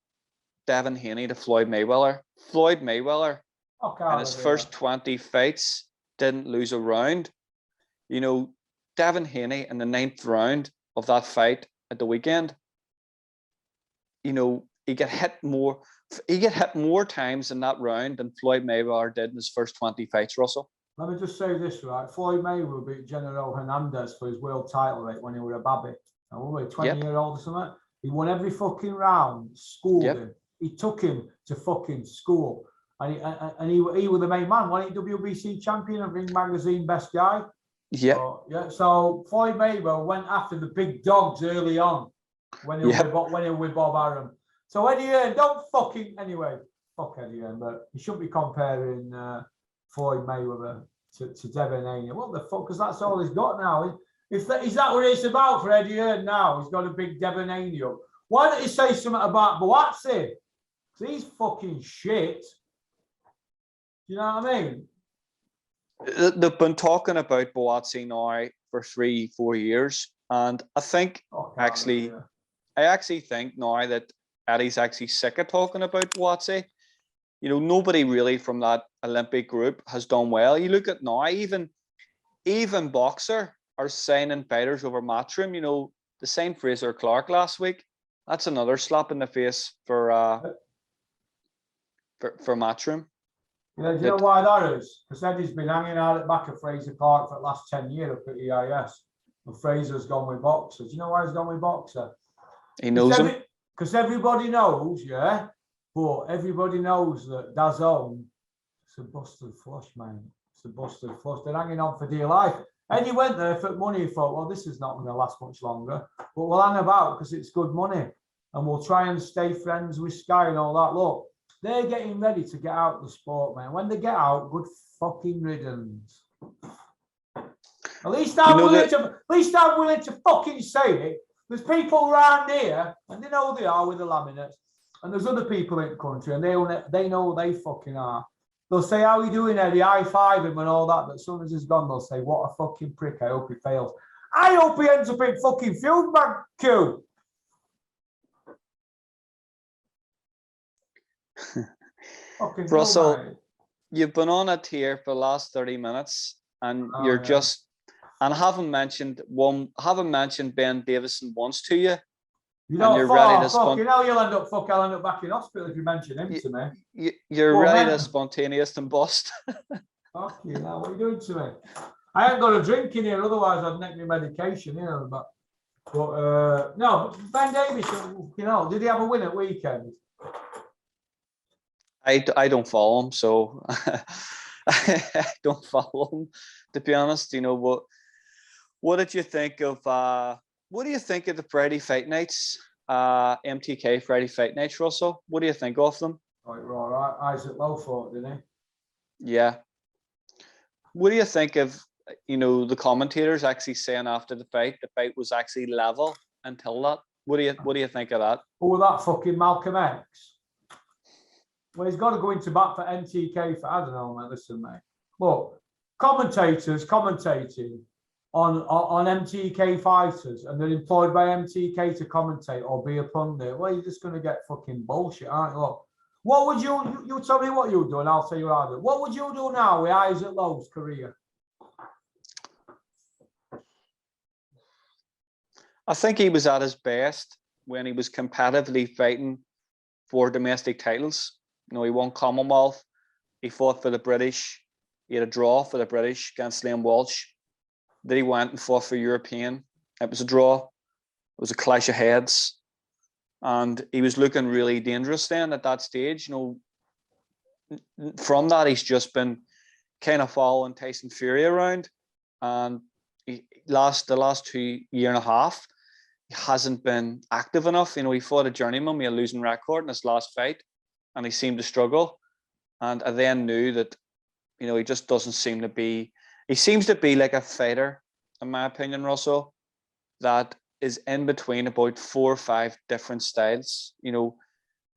[SPEAKER 3] Devin Haney to Floyd Mayweather. Floyd Mayweather, in his first 20 fights, didn't lose a round. You know, Devin Haney in the 9th round of that fight at the weekend, you know, he got hit more times in that round than Floyd Mayweather did in his first 20 fights, Russell.
[SPEAKER 5] Let me just say this, right? Floyd Mayweather beat General Hernandez for his world title, right, when he was a baby. And we were 20-year-old or something. He won every fucking round, schooled him. He took him to fucking school. And he was the main man, wasn't he? WBC champion and Ring Magazine best guy.
[SPEAKER 3] Yeah.
[SPEAKER 5] So Floyd Mayweather went after the big dogs early on when he was with Bob Arum. So Eddie Hearn, don't fucking anyway. Fuck Eddie Hearn, but you shouldn't be comparing Floyd Mayweather to Devin Haney. What the fuck? Because that's all he's got now. Is that what it's about for Eddie Hearn now? He's got a big Devin Haney up. Why don't you say something about Boatsi? Because he's fucking shit. You know what I mean?
[SPEAKER 3] They've been talking about Boatsi now for 3-4 years, and I think I actually think now that Eddie's actually sick of talking about Boatsi. You know, nobody really from that Olympic group has done well. You look at now, even Boxer are signing fighters over Matchroom. You know, the same Fraser Clark last week. That's another slap in the face for Matchroom.
[SPEAKER 5] Yeah, do you know why that is? Because Eddie's been hanging out at the back of Fraser Clark for the last 10 years up at EIS. And Fraser's gone with Boxer. Do you know why he's gone with Boxer?
[SPEAKER 3] He knows him.
[SPEAKER 5] Because everybody knows, yeah, but everybody knows that DAZN, it's a busted flush, man. It's a busted flush. They're hanging on for dear life. Eddie went there for money. He thought, well, this is not going to last much longer. But we'll hang about because it's good money. And we'll try and stay friends with Sky and all that. Look, they're getting ready to get out of the sport, man. When they get out, good fucking riddance. At least I'm willing to fucking say it. There's people around here, and they know who they are with the laminates. And there's other people in the country, and they know who they fucking are. They'll say, how are you doing, Eddie? High five him and all that. But as soon as he's gone, they'll say, what a fucking prick. I hope he fails. I hope he ends up in fucking field bag queue.
[SPEAKER 3] Russell, you've been on it here for the last 30 minutes, and and I haven't mentioned Ben Davison once to you.
[SPEAKER 5] You know, you'll end up back in hospital if you mention him to me.
[SPEAKER 3] You're ready to spontaneous and bust.
[SPEAKER 5] Fuck you now, what are you doing to me? I ain't got a drink in here, otherwise I'd make me medication, you know. But no, Ben Davies, you know, did he have a win at weekend?
[SPEAKER 3] I don't follow him, so I don't follow him, to be honest. You know, what did you think of what do you think of the Friday fight nights? MTK Friday fight nights, Russell. What do you think of them?
[SPEAKER 5] Right. Isaac Lowe fought, didn't he?
[SPEAKER 3] Yeah. What do you think of, you know, the commentators actually saying after the fight was actually level until that? What do you think of that?
[SPEAKER 5] Oh, that fucking Malcolm X. Well, he's got to go into bat for MTK for, I don't know, mate. Listen, mate. Look, commentators commentating on MTK fighters, and they're employed by MTK to commentate or be a pundit. Well, you're just going to get fucking bullshit, aren't you? Look, what would you tell me what you do, and I'll tell you how I do. What would you do now with Isaac Lowe's career?
[SPEAKER 3] I think he was at his best when he was competitively fighting for domestic titles. You know, he won Commonwealth. He fought for the British. He had a draw for the British against Liam Walsh. Then he went and fought for European. It was a draw. It was a clash of heads. And he was looking really dangerous then at that stage. You know, from that, he's just been kind of following Tyson Fury around. And the last 2 years and a half, he hasn't been active enough. You know, he fought a journeyman with a losing record in his last fight, and he seemed to struggle. And I then knew that, you know, he just doesn't seem to be, he seems to be like a fighter, in my opinion, Russell, that is in between about 4 or 5 different styles. You know,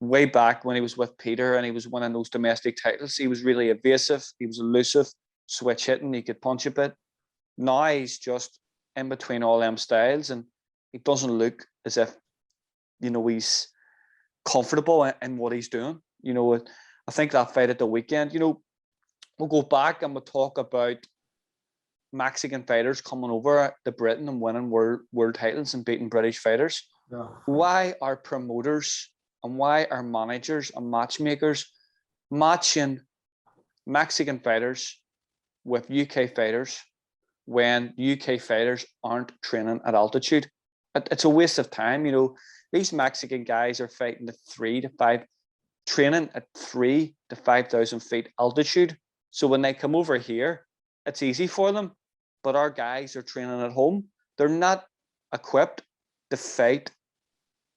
[SPEAKER 3] way back when he was with Peter and he was winning those domestic titles, he was really evasive, he was elusive, switch hitting, he could punch a bit. Now he's just in between all them styles, and he doesn't look as if, you know, he's comfortable in what he's doing. You know, I think that fight at the weekend, you know, we'll go back and we'll talk about Mexican fighters coming over to Britain and winning world titles and beating British fighters.
[SPEAKER 5] Yeah.
[SPEAKER 3] Why are promoters and why are managers and matchmakers matching Mexican fighters with UK fighters when UK fighters aren't training at altitude? It's a waste of time. You know, these Mexican guys are fighting at 3 to 5, training at 3 to 5,000 feet altitude. So when they come over here, it's easy for them. But our guys are training at home. They're not equipped to fight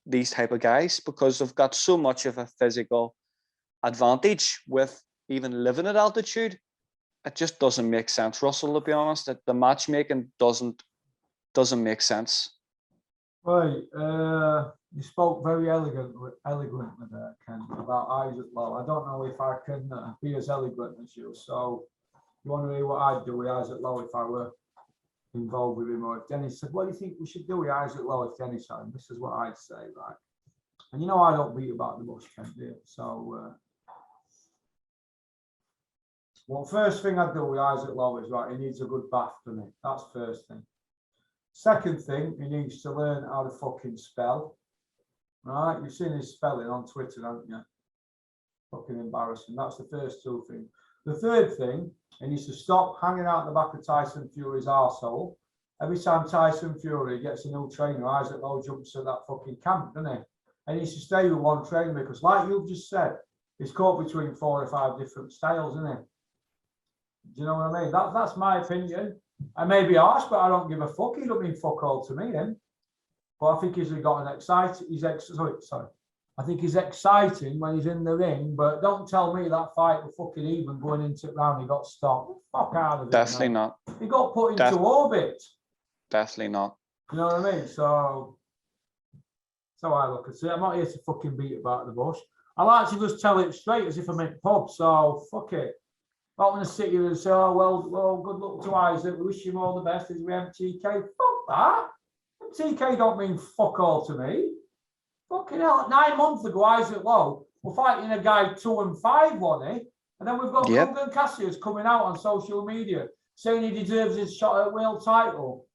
[SPEAKER 3] these type of guys because they've got so much of a physical advantage with even living at altitude. It just doesn't make sense, Russell, to be honest. That the matchmaking doesn't make sense.
[SPEAKER 5] Right, you spoke very elegantly there, Ken, about Isaac Lowe. I don't know if I can be as eloquent as you. So, you want to hear what I'd do with Isaac Lowe if I were involved with him? Or if Dennis said, "What do you think we should do with Isaac Lowe?" If Dennis had him, this is what I'd say, right? And you know I don't beat about the bush, Ken, do you? So, well, first thing I'd do with Isaac Lowe is, right, he needs a good bath for me. That's first thing. Second thing, he needs to learn how to fucking spell. Right? You've seen his spelling on Twitter, haven't you? Fucking embarrassing. That's the first 2 things. The third thing, he needs to stop hanging out the back of Tyson Fury's arsehole. Every time Tyson Fury gets a new trainer, Isaac Lowe jumps to that fucking camp, doesn't he? And he needs to stay with one trainer because, like you've just said, he's caught between 4 or 5 different styles, isn't he? Do you know what I mean? That's my opinion. I may be harsh, but I don't give a fuck. He don't mean fuck all to me then. But I think he's got an exciting. Sorry. I think he's exciting when he's in the ring. But don't tell me that fight was fucking even going into it round. He got stopped. Fuck out of it.
[SPEAKER 3] Definitely not.
[SPEAKER 5] He got put into orbit.
[SPEAKER 3] Definitely not.
[SPEAKER 5] You know what I mean? So I look at it. I'm not here to fucking beat about the bush. I like to just tell it straight as if I'm in pub. So fuck it. I'm not going to sit here and say, "Oh, well, good luck to Isaac. We wish him all the best as we MTK." Fuck that. MTK don't mean fuck all to me. Fucking hell. 9 months ago, Isaac Lowe, we're fighting a guy 2 and 5, wasn't he? And then we've got Logan Cassius coming out on social media saying he deserves his shot at world title.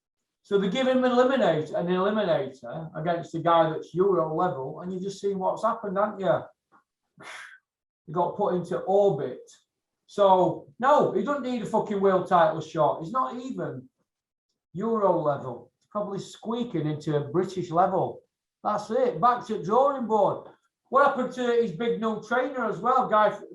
[SPEAKER 5] So they give him an eliminator against a guy that's Euro level, and you've just seen what's happened, haven't you? He got put into orbit. So, no, he doesn't need a fucking world title shot. He's not even Euro level. He's probably squeaking into British level. That's it. Back to drawing board. What happened to his big new trainer as well,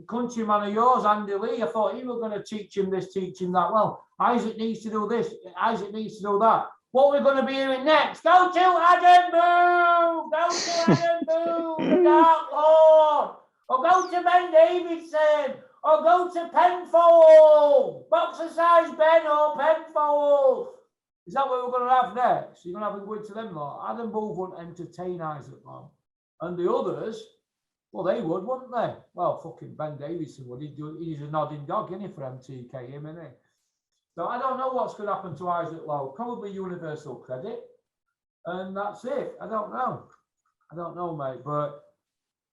[SPEAKER 5] countryman of yours, Andy Lee? I thought he was going to teach him this, teach him that. Well, Isaac needs to do this. Isaac needs to do that. What we're going to be hearing next? Go to Adam Boone! Go to Adam Boone, the Dark Lord! Or go to Ben Davidson! Or go to Penfold! Boxer size Ben or Penfold! Is that what we're going to have next? You're going to have him go to them lot. Adam Boone wouldn't entertain Isaac long. And the others, well, they would, wouldn't they? Well, fucking Ben Davidson would. He's a nodding dog, isn't he, for MTK, him, isn't he? So I don't know what's going to happen to Isaac Lowe. Probably universal credit. And that's it. I don't know. I don't know, mate. But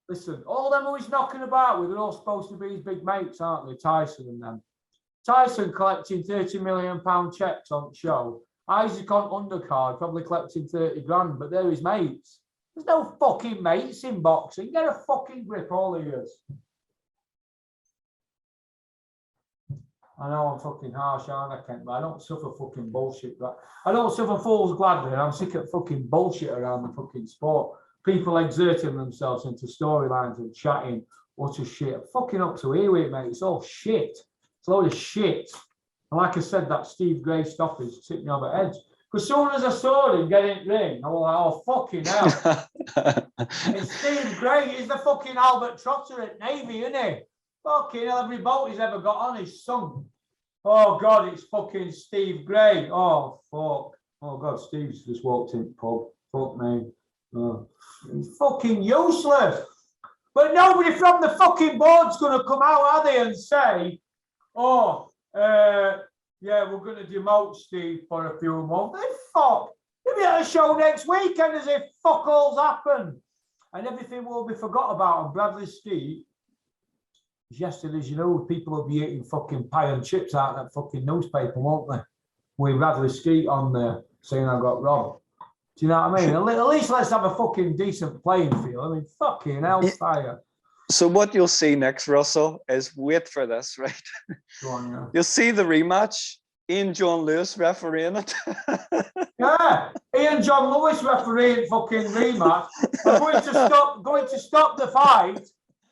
[SPEAKER 5] listen, all them who he's knocking about with are all supposed to be his big mates, aren't they? Tyson and them. Tyson collecting £30 million checks on the show. Isaac on undercard, probably collecting 30 grand, but they're his mates. There's no fucking mates in boxing. Get a fucking grip, all of yous. I know I'm fucking harsh, aren't I, Kent? But I don't suffer fucking bullshit. I don't suffer fools gladly, and I'm sick of fucking bullshit around the fucking sport. People exerting themselves into storylines and chatting utter shit. I'm fucking up to here with it, mate. It's all shit. It's a load of shit. And like I said, that Steve Gray stoppage tipped me over the edge. Because as soon as I saw him get in the ring, I was like, oh, fucking hell. And Steve Gray is the fucking Albert Trotter at Navy, isn't he? Fucking hell, every boat he's ever got on is sunk. Oh, God, it's fucking Steve Gray. Oh, fuck. Oh, God, Steve's just walked in the pub. Fuck me. Oh. He's fucking useless. But nobody from the fucking board's going to come out, are they, and say, oh, yeah, we're going to demote Steve for a few months. They fuck. He'll be at a show next weekend as if fuck all's happened. And everything will be forgot about. And Bradley Skeet, yesterday, as you know, people will be eating fucking pie and chips out of that fucking newspaper, won't they? With Bradley Skeet on there saying I got robbed. Do you know what I mean? At least let's have a fucking decent playing field. I mean, fucking hellfire.
[SPEAKER 3] So what you'll see next, Russell, is wait for this, right?
[SPEAKER 5] Go on, yeah.
[SPEAKER 3] You'll see the rematch. Ian John Lewis refereeing it.
[SPEAKER 5] Yeah, Ian John Lewis refereeing fucking rematch. I'm going to stop the fight.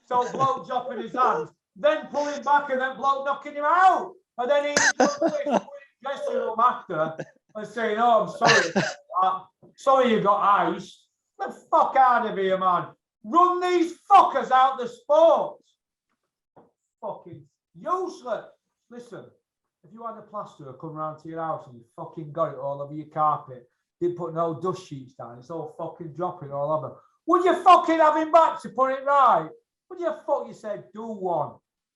[SPEAKER 5] So bloke dropping his hands, then pulling back and then bloke knocking him out. And then Ian John Lewis dressing room after and saying, oh, I'm sorry. Sorry you got ice. Get the fuck out of here, man. Run these fuckers out the sport. Fucking useless. Listen, if you had a plasterer come round to your house and you fucking got it all over your carpet, didn't put no dust sheets down, it's all fucking dropping all over. Would you fucking have him back to put it right? Would you fuck, you said, do one.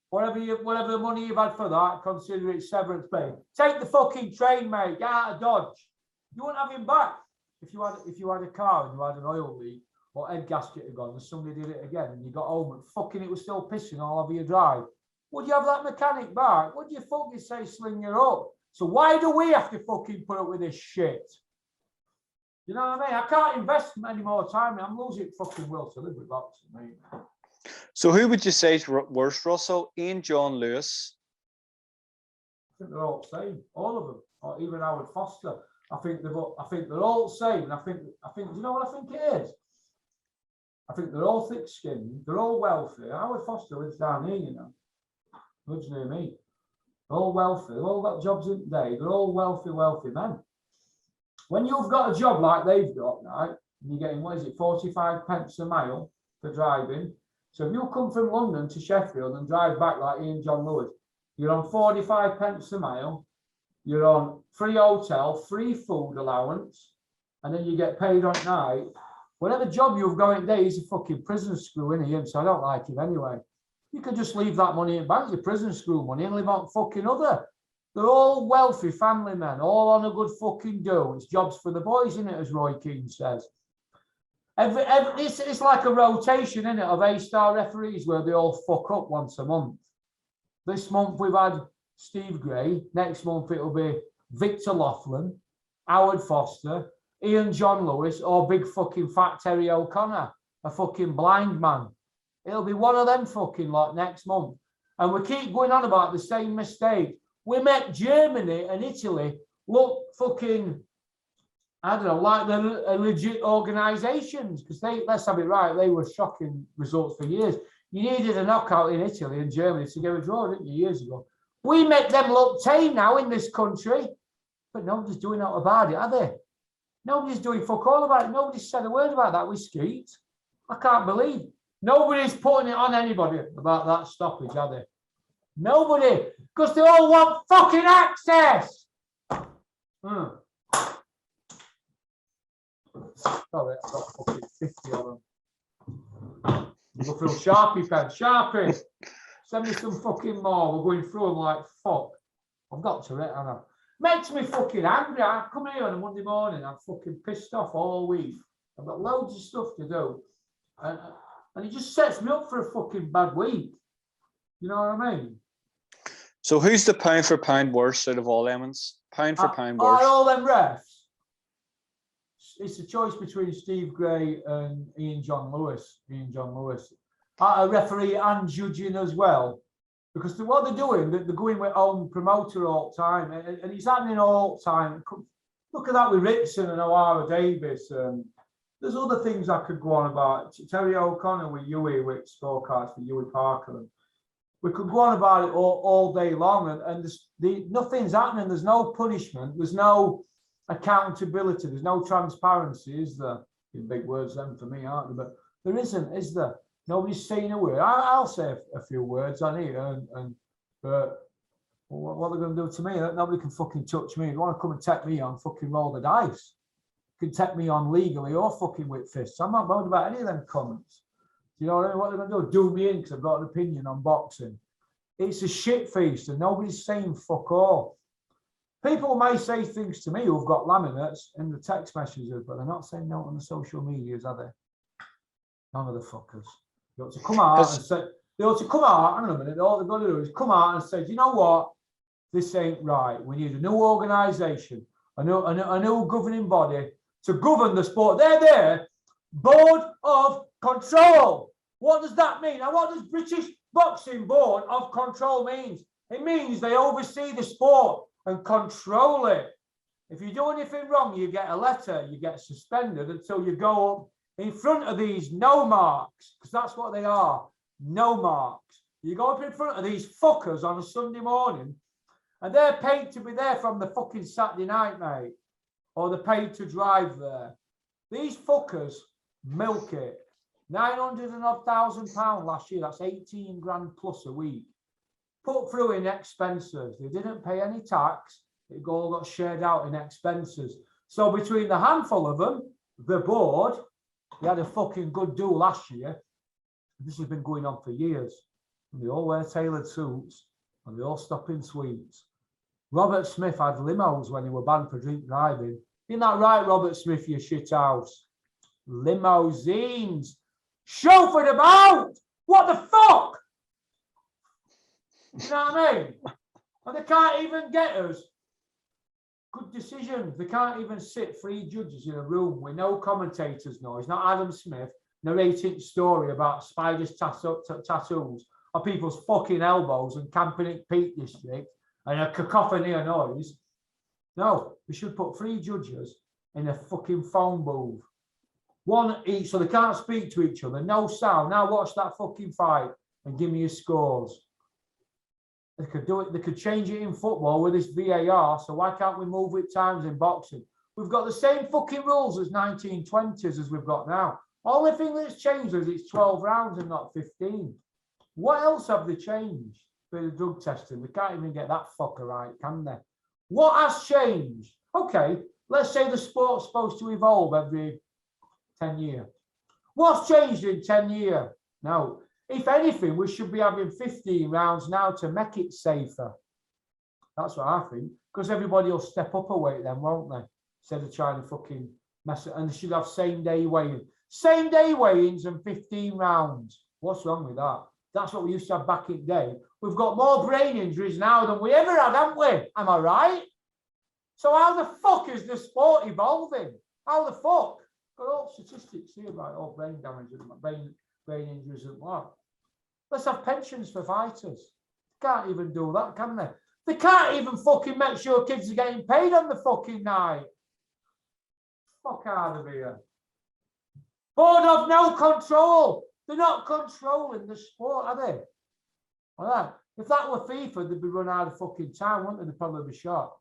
[SPEAKER 5] Whatever money you've had for that, consider it severance pay. Take the fucking train, mate. Get out of Dodge. You wouldn't have him back. If you had a car and you had an oil leak, or head gasket had gone and somebody did it again and you got home and fucking it was still pissing all over your drive, would you have that mechanic back? Would you fucking say sling her up? So why do we have to fucking put up with this shit? You know what I mean? I can't invest any more time. I'm losing fucking will to live with boxing, mate.
[SPEAKER 3] So who would you say is worse, Russell? Ian John Lewis?
[SPEAKER 5] I think they're all the same, all of them, or even Howard Foster. I think they're all the same. And I think, do you know what I think it is? I think they're all thick-skinned. They're all wealthy. Howard Foster lives down here, you know. Lives near me. They're all wealthy. They've all got jobs in the day. They're all wealthy men. When you've got a job like they've got, right, and you're getting, 45 pence a mile for driving. So if you come from London to Sheffield and drive back like Ian John Lewis, you're on 45 pence a mile. You're on free hotel, free food allowance, and then you get paid on night. Whatever job you've got in there, he's a fucking prison screw in him, so I don't like him anyway. You could just leave that money in bank, your prison screw money, and live on fucking other. They're all wealthy family men, all on a good fucking do. It's jobs for the boys, isn't it, as Roy Keane says. It's like a rotation, isn't it, of A-star referees where they all fuck up once a month. This month we've had Steve Gray. Next month it'll be Victor Laughlin, Howard Foster, Ian John Lewis, or big fucking fat Terry O'Connor, a fucking blind man. It'll be one of them fucking lot next month. And we keep going on about the same mistake. We make Germany and Italy look fucking, I don't know, like they're legit organisations. Because let's have it right, they were shocking results for years. You needed a knockout in Italy and Germany to get a draw, didn't you, years ago? We make them look tame now in this country. But nobody's doing out about it, are they? Nobody's doing fuck all about it. Nobody's said a word about that with Skeet. I can't believe. Nobody's putting it on anybody about that stoppage, are they? Nobody. Because they all want fucking access. Sorry, I've got fucking 50 of them. Look for a Sharpie pen. Sharpie. Send me some fucking more. We're going through them like fuck. I've got to it, haven't I? Makes me fucking angry. I come here on a Monday morning, I'm fucking pissed off all week. I've got loads of stuff to do. And it just sets me up for a fucking bad week. You know what I mean?
[SPEAKER 3] So who's the pound for pound worst out of all lemons? Pound for pound worst.
[SPEAKER 5] All them refs. It's a choice between Steve Gray and Ian John Lewis. A referee and judging as well. Because what they're doing, they're going with own promoter all the time. And it's happening all the time. Look at that with Ritson and O'Hara Davis. There's other things I could go on about. Terry O'Connor with Huey, with scorecards for Huey Parker. And we could go on about it all day long. And nothing's happening. There's no punishment. There's no accountability. There's no transparency, is there? In big words then for me, aren't there? But there isn't, is there? Nobody's saying a word. I'll say a few words on here, but what they're going to do to me? Nobody can fucking touch me. If you want to come and take me on, fucking roll the dice. You can take me on legally or fucking with fists. I'm not bothered about any of them comments. You know what I mean? What they're going to do me in because I've got an opinion on boxing. It's a shit feast, and nobody's saying fuck all. People may say things to me who've got laminates in the text messages, but they're not saying no on the social medias, are they? None of the fuckers. They ought to come out and say, hang on a minute, all they've got to do is come out and say, do you know what? This ain't right. We need a new organisation, a new governing body to govern the sport. They're there. Board of Control. What does that mean? And what does British Boxing Board of Control mean? It means they oversee the sport and control it. If you do anything wrong, you get a letter, you get suspended until you go up in front of these no marks, because that's what they are, no marks. You go up in front of these fuckers on a Sunday morning, and they're paid to be there from the fucking Saturday night, mate, or they're paid to drive there. These fuckers milk it. 900,000 pounds last year, that's 18 grand plus a week. Put through in expenses. They didn't pay any tax. It all got shared out in expenses. So between the handful of them, the board, they had a fucking good do last year. This has been going on for years. And they all wear tailored suits and they all stop in sweets. Robert Smith had limos when he were banned for drink driving. Isn't that right, Robert Smith, you shit house? Limousines. Chauffeured about. What the fuck? You know what I mean? And they can't even get us good decisions. They can't even sit 3 judges in a room with no commentators. No, it's not Adam Smith narrating a story about spiders' tattoos or people's fucking elbows and camping at Peak District and a cacophony of noise. No, we should put 3 judges in a fucking phone booth. One each, so they can't speak to each other. No sound. Now watch that fucking fight and give me your scores. They could do it. They could change it in football with this VAR. So why can't we move with times in boxing? We've got the same fucking rules as 1920s as we've got now. Only thing that's changed is it's 12 rounds and not 15. What else have they changed for the drug testing? They can't even get that fucker right, can they? What has changed? Okay, let's say the sport's supposed to evolve every 10 years. What's changed in 10 years? No. If anything, we should be having 15 rounds now to make it safer. That's what I think. Because everybody will step up a weight then, won't they? Instead of trying to fucking mess it. And they should have same-day weigh-in. Same-day weigh-ins and 15 rounds. What's wrong with that? That's what we used to have back in the day. We've got more brain injuries now than we ever had, haven't we? Am I right? So how the fuck is the sport evolving? How the fuck? Got all statistics here about all brain damage and brain injuries and what. Let's have pensions for fighters. Can't even do that, can they? They can't even fucking make sure kids are getting paid on the fucking night. Fuck out of here. Board have no control. They're not controlling the sport, are they? All right. If that were FIFA, they'd be run out of fucking time, wouldn't they? They'd probably be shot.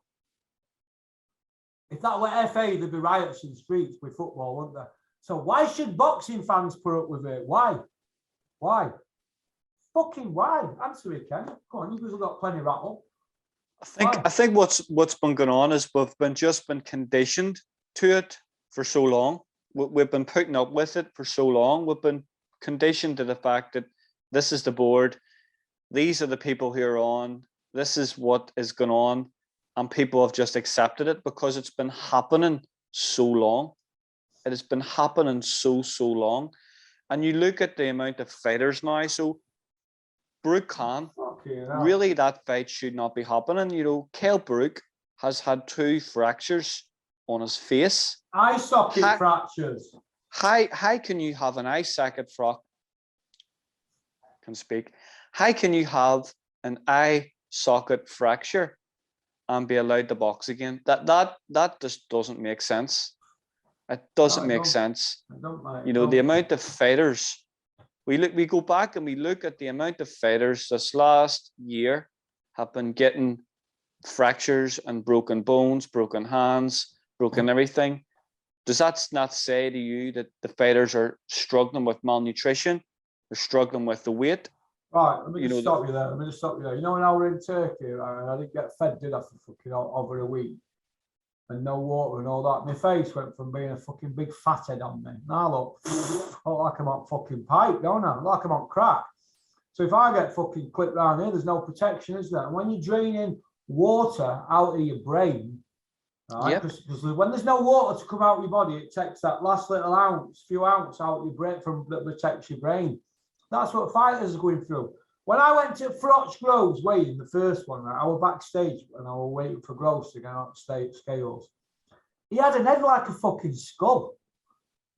[SPEAKER 5] If that were FA, there'd be riots in the streets with football, wouldn't there? So why should boxing fans put up with it? Why? Why? Fucking why? Answer it, Ken. Come on, you guys have got plenty of rattle.
[SPEAKER 3] I think what's been going on is we've just been conditioned to it for so long. We've been putting up with it for so long. We've been conditioned to the fact that this is the board, these are the people who are on, this is what is going on, and people have just accepted it because it's been happening so long. It has been happening so long. And you look at the amount of fighters now, so Brooke Khan, really that fight should not be happening. You know, Kell Brook has had 2 fractures on his face.
[SPEAKER 5] Eye socket fractures.
[SPEAKER 3] How can you have an eye socket How can you have an eye socket fracture and be allowed to box again? That just doesn't make sense. It doesn't make sense. You know, the amount of fighters. We go back and we look at the amount of fighters this last year have been getting fractures and broken bones, broken hands, broken everything. Does that not say to you that the fighters are struggling with malnutrition? They're struggling with the weight?
[SPEAKER 5] Right, let me just stop you there. You know, when I was in Turkey, I didn't get fed, did I, for fucking over a week? And no water and all that. My face went from being a fucking big fathead on me. Now look, I look like I'm on fucking pipe, don't I? Like I'm on crack. So if I get fucking clipped round here, there's no protection, is there? And when you're draining water out of your brain, right? Because when there's no water to come out of your body, it takes that last little few ounce out of your brain that protects your brain. That's what fighters are going through. When I went to Froch Groves weighing the first one, right, I was backstage and I was waiting for Groves to get out state scales. He had an head like a fucking skull.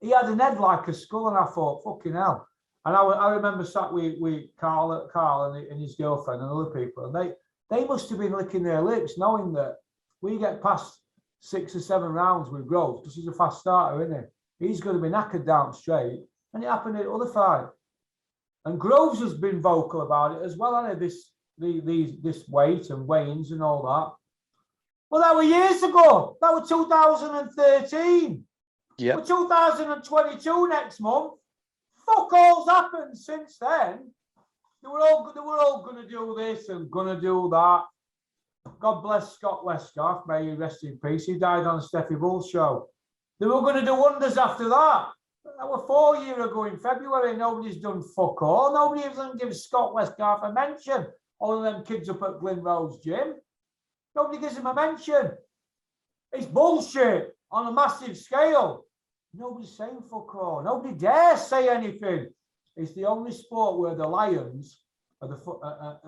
[SPEAKER 5] He had an head like a skull, and I thought, fucking hell. And I remember sat with Carl and his girlfriend and other people, and they must have been licking their lips, knowing that we get past 6 or 7 rounds with Groves, because he's a fast starter, isn't he? He's going to be knackered down straight, and it happened at the other fight. And Groves has been vocal about it as well, hasn't he? This weight and weigh-ins and all that. Well, that were years ago. That was 2013. Yeah. We're 2022 next month. Fuck all's happened since then. They were all going to do this and going to do that. God bless Scott Westcott. May he rest in peace. He died on Steffi Bull's show. They were going to do wonders after that. That was 4 years ago in February. Nobody's done fuck all. Nobody even gives Scott Westcott a mention. All of them kids up at Glyn Rose Gym. Nobody gives him a mention. It's bullshit on a massive scale. Nobody's saying fuck all. Nobody dares say anything. It's the only sport where the lions are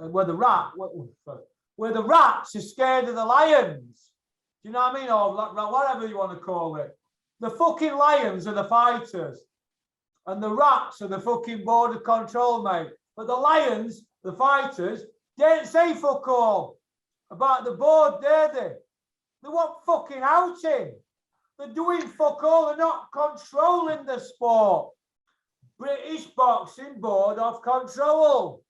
[SPEAKER 5] where the rats are scared of the lions. Do you know what I mean? Or whatever you want to call it. The fucking lions are the fighters, and the rats are the fucking border control, mate. But the lions, the fighters, didn't say fuck all about the board, dare they? They want fucking outing. They're doing fuck all. They're not controlling the sport. British Boxing Board of Control.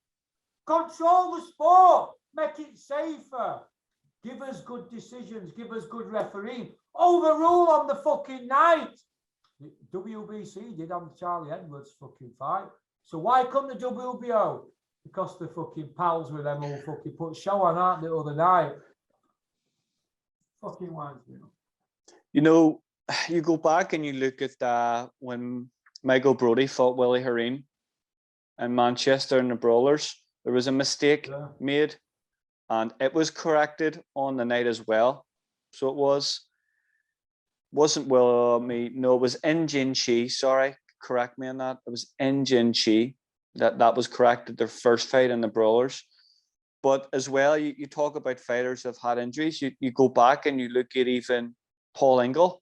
[SPEAKER 5] Control the sport. Make it safer. Give us good decisions. Give us good refereeing. Overrule on the fucking night. The WBC did on Charlie Edwards' fucking fight. So why come the WBO? Because they're fucking pals with them all fucking put show on, aren't they, the other night? Fucking winds me up.
[SPEAKER 3] You know, you go back and you look at when Michael Brody fought Willie Hereen in Manchester in the Brawlers. There was a mistake made, and it was corrected on the night as well. So it wasn't it was Injin Chi. Sorry, correct me on that. It was Injin Chi that was corrected, their first fight in the Brawlers. But as well, you talk about fighters who have had injuries. You go back and you look at even Paul Ingle.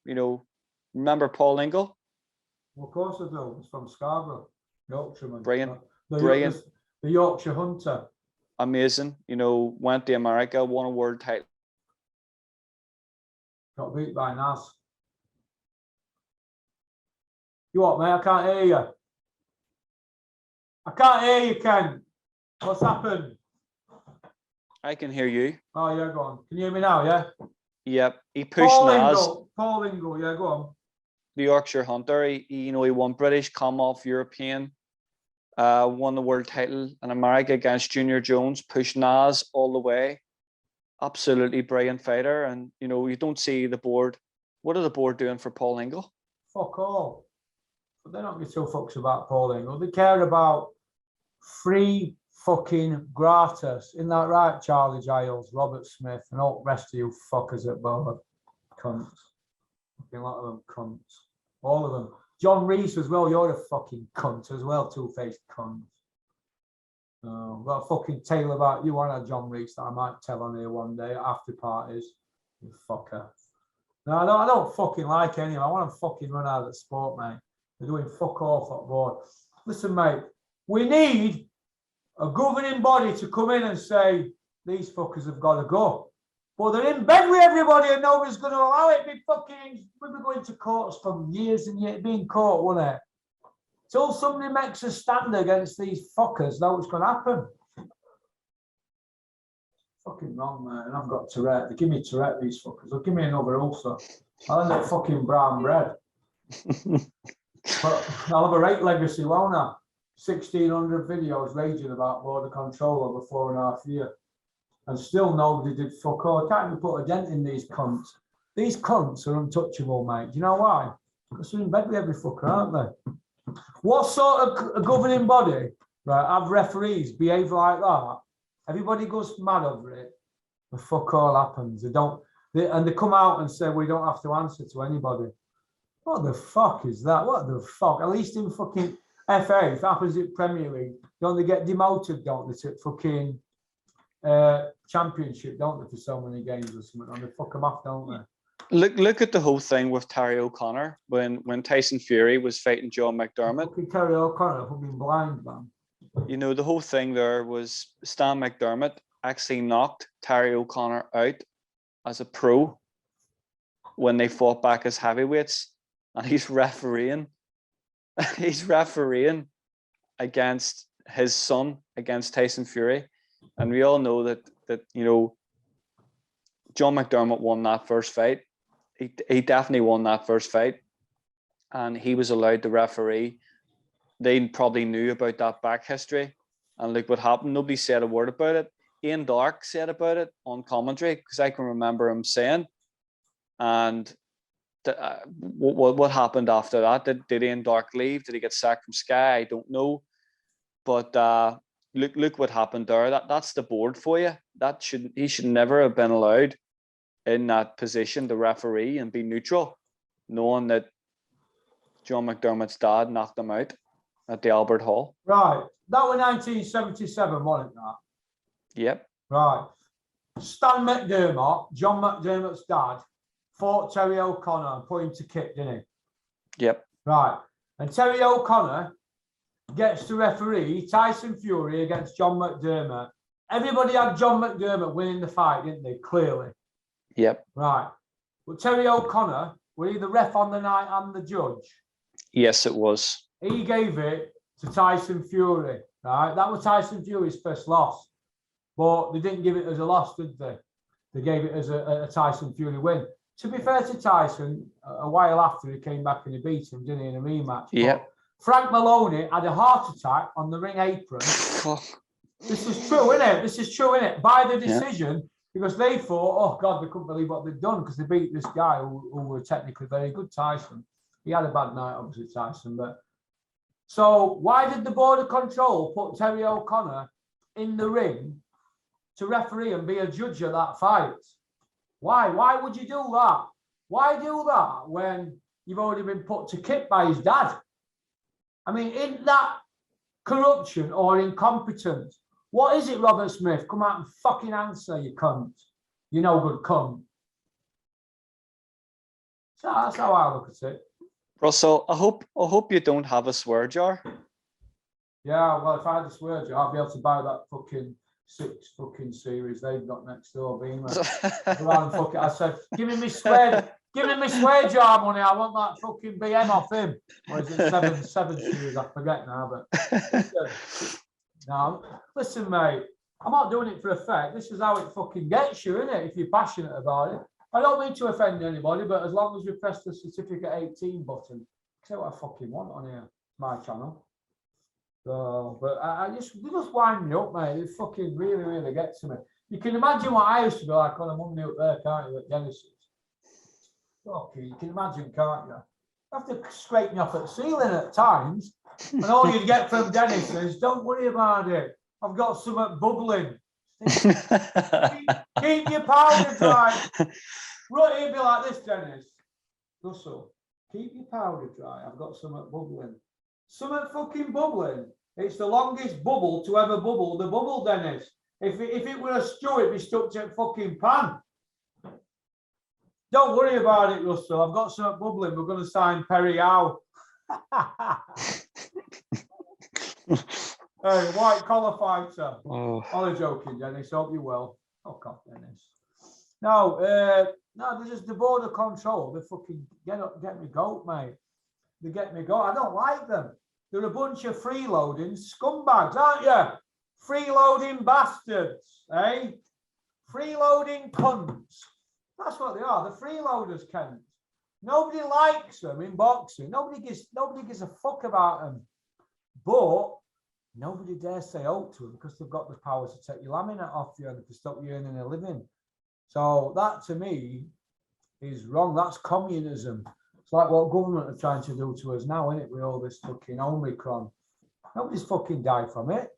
[SPEAKER 3] You know, remember Paul Ingle?
[SPEAKER 5] Well, of course I do. It's from Scarborough, Yorkshireman.
[SPEAKER 3] Brilliant.
[SPEAKER 5] The Yorkshire Hunter.
[SPEAKER 3] amazing. You know, went to America, won a world title.
[SPEAKER 5] Got beat by Nas. You what, mate? I can't hear you. I can't hear you, Ken. What's happened?
[SPEAKER 3] I can hear you.
[SPEAKER 5] Oh, yeah, go on. Can you hear me now, yeah?
[SPEAKER 3] Yep, he pushed Nas.
[SPEAKER 5] Paul Ingle, yeah, go on.
[SPEAKER 3] The Yorkshire Hunter. He won British, Commonwealth, European, won the world title in America against Junior Jones, pushed Nas all the way. Absolutely brilliant fighter. And, you know, you don't see the board. What are the board doing for Paul Ingle?
[SPEAKER 5] Fuck all. But they don't give two fucks about Paul Ingle. They care about free fucking gratis. Isn't that right, Charlie Giles, Robert Smith, and all the rest of you fuckers at board? Cunts. Fucking lot of them cunts. All of them. John Reese as well, you're a fucking cunt as well, two-faced cunt. I've got a fucking tale about you and John Reese that I might tell on here one day at after parties. You fucker. No, I don't fucking like anyone. I want to fucking run out of the sport, mate. They're doing fuck all for board. Listen, mate, we need a governing body to come in and say, these fuckers have got to go. But they're in bed with everybody and nobody's going to allow it. We'll be going to courts for years and years, being caught, won't it? Till somebody makes a stand against these fuckers, know what's going to happen. Fucking wrong, man. I've got Tourette. They give me Tourette, these fuckers. They'll give me another ulcer. I'll end up fucking brown bread. But I'll have a rate legacy, won't I? 1,600 videos raging about border control over 4.5 years. And still nobody did fuck all. I can't even put a dent in these cunts. These cunts are untouchable, mate. Do you know why? Because they're in bed with every fucker, aren't they? What sort of a governing body, right, have referees behave like that? Everybody goes mad over it. The fuck all happens. They come out and say, we don't have to answer to anybody. What the fuck is that? What the fuck? At least in fucking FA, if it happens in Premier League, don't they get demoted, don't they, to fucking Championship, don't they, for so many games or something? And they fuck them off, don't they?
[SPEAKER 3] Look at the whole thing with Terry O'Connor when Tyson Fury was fighting John McDermott.
[SPEAKER 5] Fucking Terry O'Connor, fucking blind, man.
[SPEAKER 3] You know, the whole thing there was Stan McDermott actually knocked Terry O'Connor out as a pro when they fought back as heavyweights, and he's refereeing against his son, against Tyson Fury. And we all know that you know, John McDermott won that first fight. He definitely won that first fight, and he was allowed to referee. They probably knew about that back history, and look what happened. Nobody said a word about it. Ian Darke said about it on commentary, because I can remember him saying. And what happened after that? Did Ian Darke leave? Did he get sacked from Sky? I don't know. But look what happened there. That's the board for you. He should never have been allowed in that position to referee and be neutral, knowing that John McDermott's dad knocked him out at the Albert Hall.
[SPEAKER 5] Right. That was 1977, wasn't it, that?
[SPEAKER 3] Yep.
[SPEAKER 5] Right. Stan McDermott, John McDermott's dad, fought Terry O'Connor and put him to kick, didn't he?
[SPEAKER 3] Yep.
[SPEAKER 5] Right. And Terry O'Connor gets to referee Tyson Fury against John McDermott. Everybody had John McDermott winning the fight, didn't they? Clearly.
[SPEAKER 3] Yep.
[SPEAKER 5] Right. But Terry O'Connor, were he the ref on the night and the judge?
[SPEAKER 3] Yes, it was.
[SPEAKER 5] He gave it to Tyson Fury, right? That was Tyson Fury's first loss. But they didn't give it as a loss, did they? They gave it as a Tyson Fury win. To be fair to Tyson, a while after he came back and he beat him, didn't he, in a rematch?
[SPEAKER 3] Yeah.
[SPEAKER 5] Frank Maloney had a heart attack on the ring apron. This is true, isn't it? This is true, isn't it? By the decision, because they thought, oh God, they couldn't believe what they'd done because they beat this guy who were technically very good, Tyson. He had a bad night, obviously, Tyson. But so why did the Border Control put Terry O'Connor in the ring to referee and be a judge of that fight? Why? Why would you do that? Why do that when you've already been put to kick by his dad? I mean, isn't that corruption or incompetence? What is it, Robert Smith? Come out and fucking answer, you cunt. You no good cunt. So that's how I look at it.
[SPEAKER 3] Russell, I hope you don't have a swear jar.
[SPEAKER 5] Yeah, well, if I had a swear jar, I'd be able to buy that fucking 6 fucking series they've got next door, Beamer. I said, give me my suede jar money. I want that fucking BM off him. Or is it 7 series? I forget now. But no, listen, mate. I'm not doing it for effect. This is how it fucking gets you, isn't it? If you're passionate about it. I don't mean to offend anybody, but as long as you press the certificate 18 button, say what I fucking want on here, my channel. So, but they just wind me up, mate. It fucking really, really gets to me. You can imagine what I used to be like on a Monday up there, can't you, at Genesis? Okay, you can imagine, can't you? You have to scrape me off at the ceiling at times, and all you'd get from Dennis is, don't worry about it. I've got something bubbling. Keep your powder dry. Right, he'd be like this, Dennis. Russell, keep your powder dry. I've got something bubbling. Something fucking bubbling. It's the longest bubble to ever bubble the bubble, Dennis. If it were a stew, it'd be stuck to a fucking pan. Don't worry about it, Russell. I've got something bubbling. We're going to sign Perry Howe. Hey, white collar fighter. Oh. Only joking, Dennis. Hope you're well. Oh, God, Dennis. No, they're just the border control. They fucking get me goat, mate. They get me goat. I don't like them. They're a bunch of freeloading scumbags, aren't you? Freeloading bastards, eh? Freeloading cunts. That's what they are. The freeloaders, Kent. Nobody likes them in boxing. Nobody gives a fuck about them. But nobody dares say out to them because they've got the power to take your laminate off you and to stop you earning a living. So that to me is wrong. That's communism. It's like what government are trying to do to us now, isn't it? With all this fucking Omicron. Nobody's fucking died from it.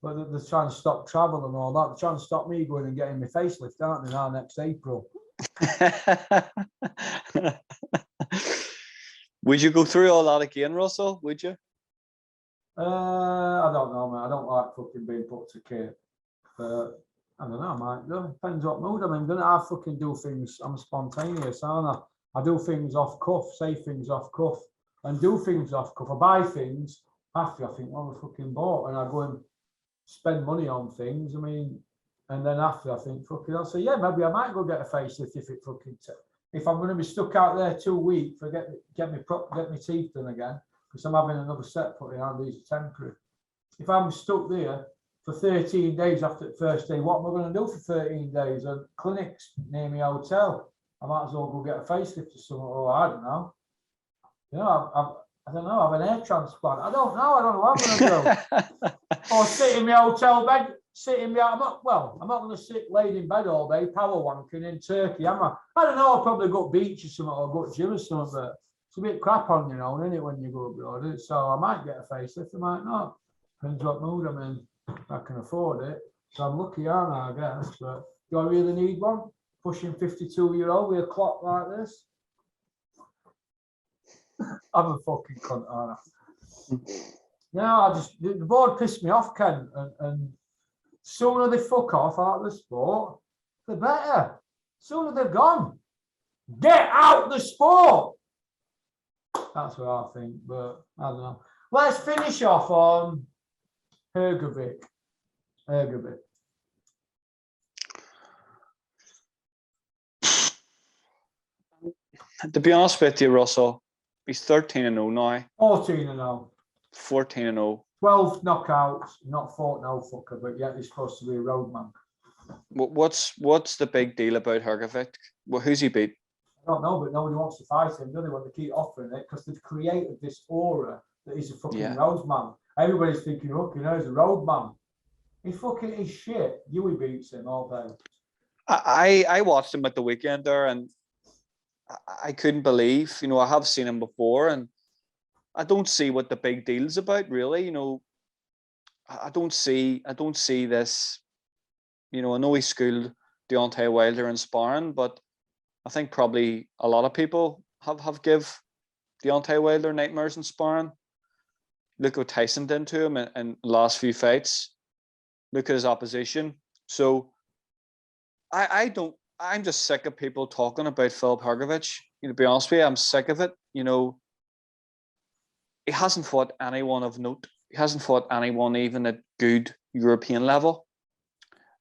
[SPEAKER 5] But they're trying to stop travel and all that. They're trying to stop me going and getting my facelift, aren't they, now next April?
[SPEAKER 3] Would you go through all that again, Russell? Would you?
[SPEAKER 5] I don't know, man. I don't like fucking being put to care. But I don't know, I might do. Depends what mood I'm in. I fucking do things. I'm spontaneous, aren't I? I do things off cuff, say things off cuff, and do things off cuff. I buy things after I think, well, I fucking bought, and I go and spend money on things. I mean, and then after I think, fucking, I'll say, yeah, maybe I might go get a facelift if it fucking, if I'm going to be stuck out there 2 weeks, get me teeth done again, because I'm having another set put in, and these are temporary. If I'm stuck there for 13 days after the first day, what am I going to do for 13 days? And clinics near my hotel, I might as well go get a facelift or something. Oh, I don't know. You know, I don't know. Have an hair transplant. I don't know. What I'm going to do. Or sit in my hotel bed. I'm not going to sit laid in bed all day, power wanking in Turkey, am I? I don't know. I'll probably go to beach or something, or go to gym or something. But it's a bit crap on your own, isn't it, when you go abroad? So I might get a facelift. I might not. Depends what mood I'm in. If I can afford it. So I'm lucky, aren't I guess? But do I really need one? Pushing 52-year-old with a clock like this? I'm a fucking cunt, aren't I? Yeah, the board pissed me off, Ken. And sooner they fuck off out of the sport, the better. Sooner they're gone. Get out the sport. That's what I think, but I don't know. Let's finish off on Hrgovic.
[SPEAKER 3] To be honest with you, Russell, he's 13-0 now.
[SPEAKER 5] 14-0.
[SPEAKER 3] 14-0.
[SPEAKER 5] 12 knockouts, not fought no fucker, but yet he's supposed to be a roadman.
[SPEAKER 3] What's the big deal about Hrgovic? Well, who's he beat?
[SPEAKER 5] I don't know, but nobody wants to fight him, do they? When they keep offering it, because they've created this aura that he's a fucking roadman. Everybody's thinking, look, you know, he's a roadman. He's shit. Yui beats him all day.
[SPEAKER 3] I watched him at the weekend there, and I couldn't believe, you know, I have seen him before, and I don't see what the big deal's about, really. You know, I don't see this. You know, I know he schooled Deontay Wilder in sparring, but I think probably a lot of people have give Deontay Wilder nightmares in sparring. Look what Tyson did to him in the last few fights. Look at his opposition. So I'm just sick of people talking about Filip Hrgovic. You know, to be honest with you, I'm sick of it. You know, he hasn't fought anyone of note. He hasn't fought anyone even at good European level.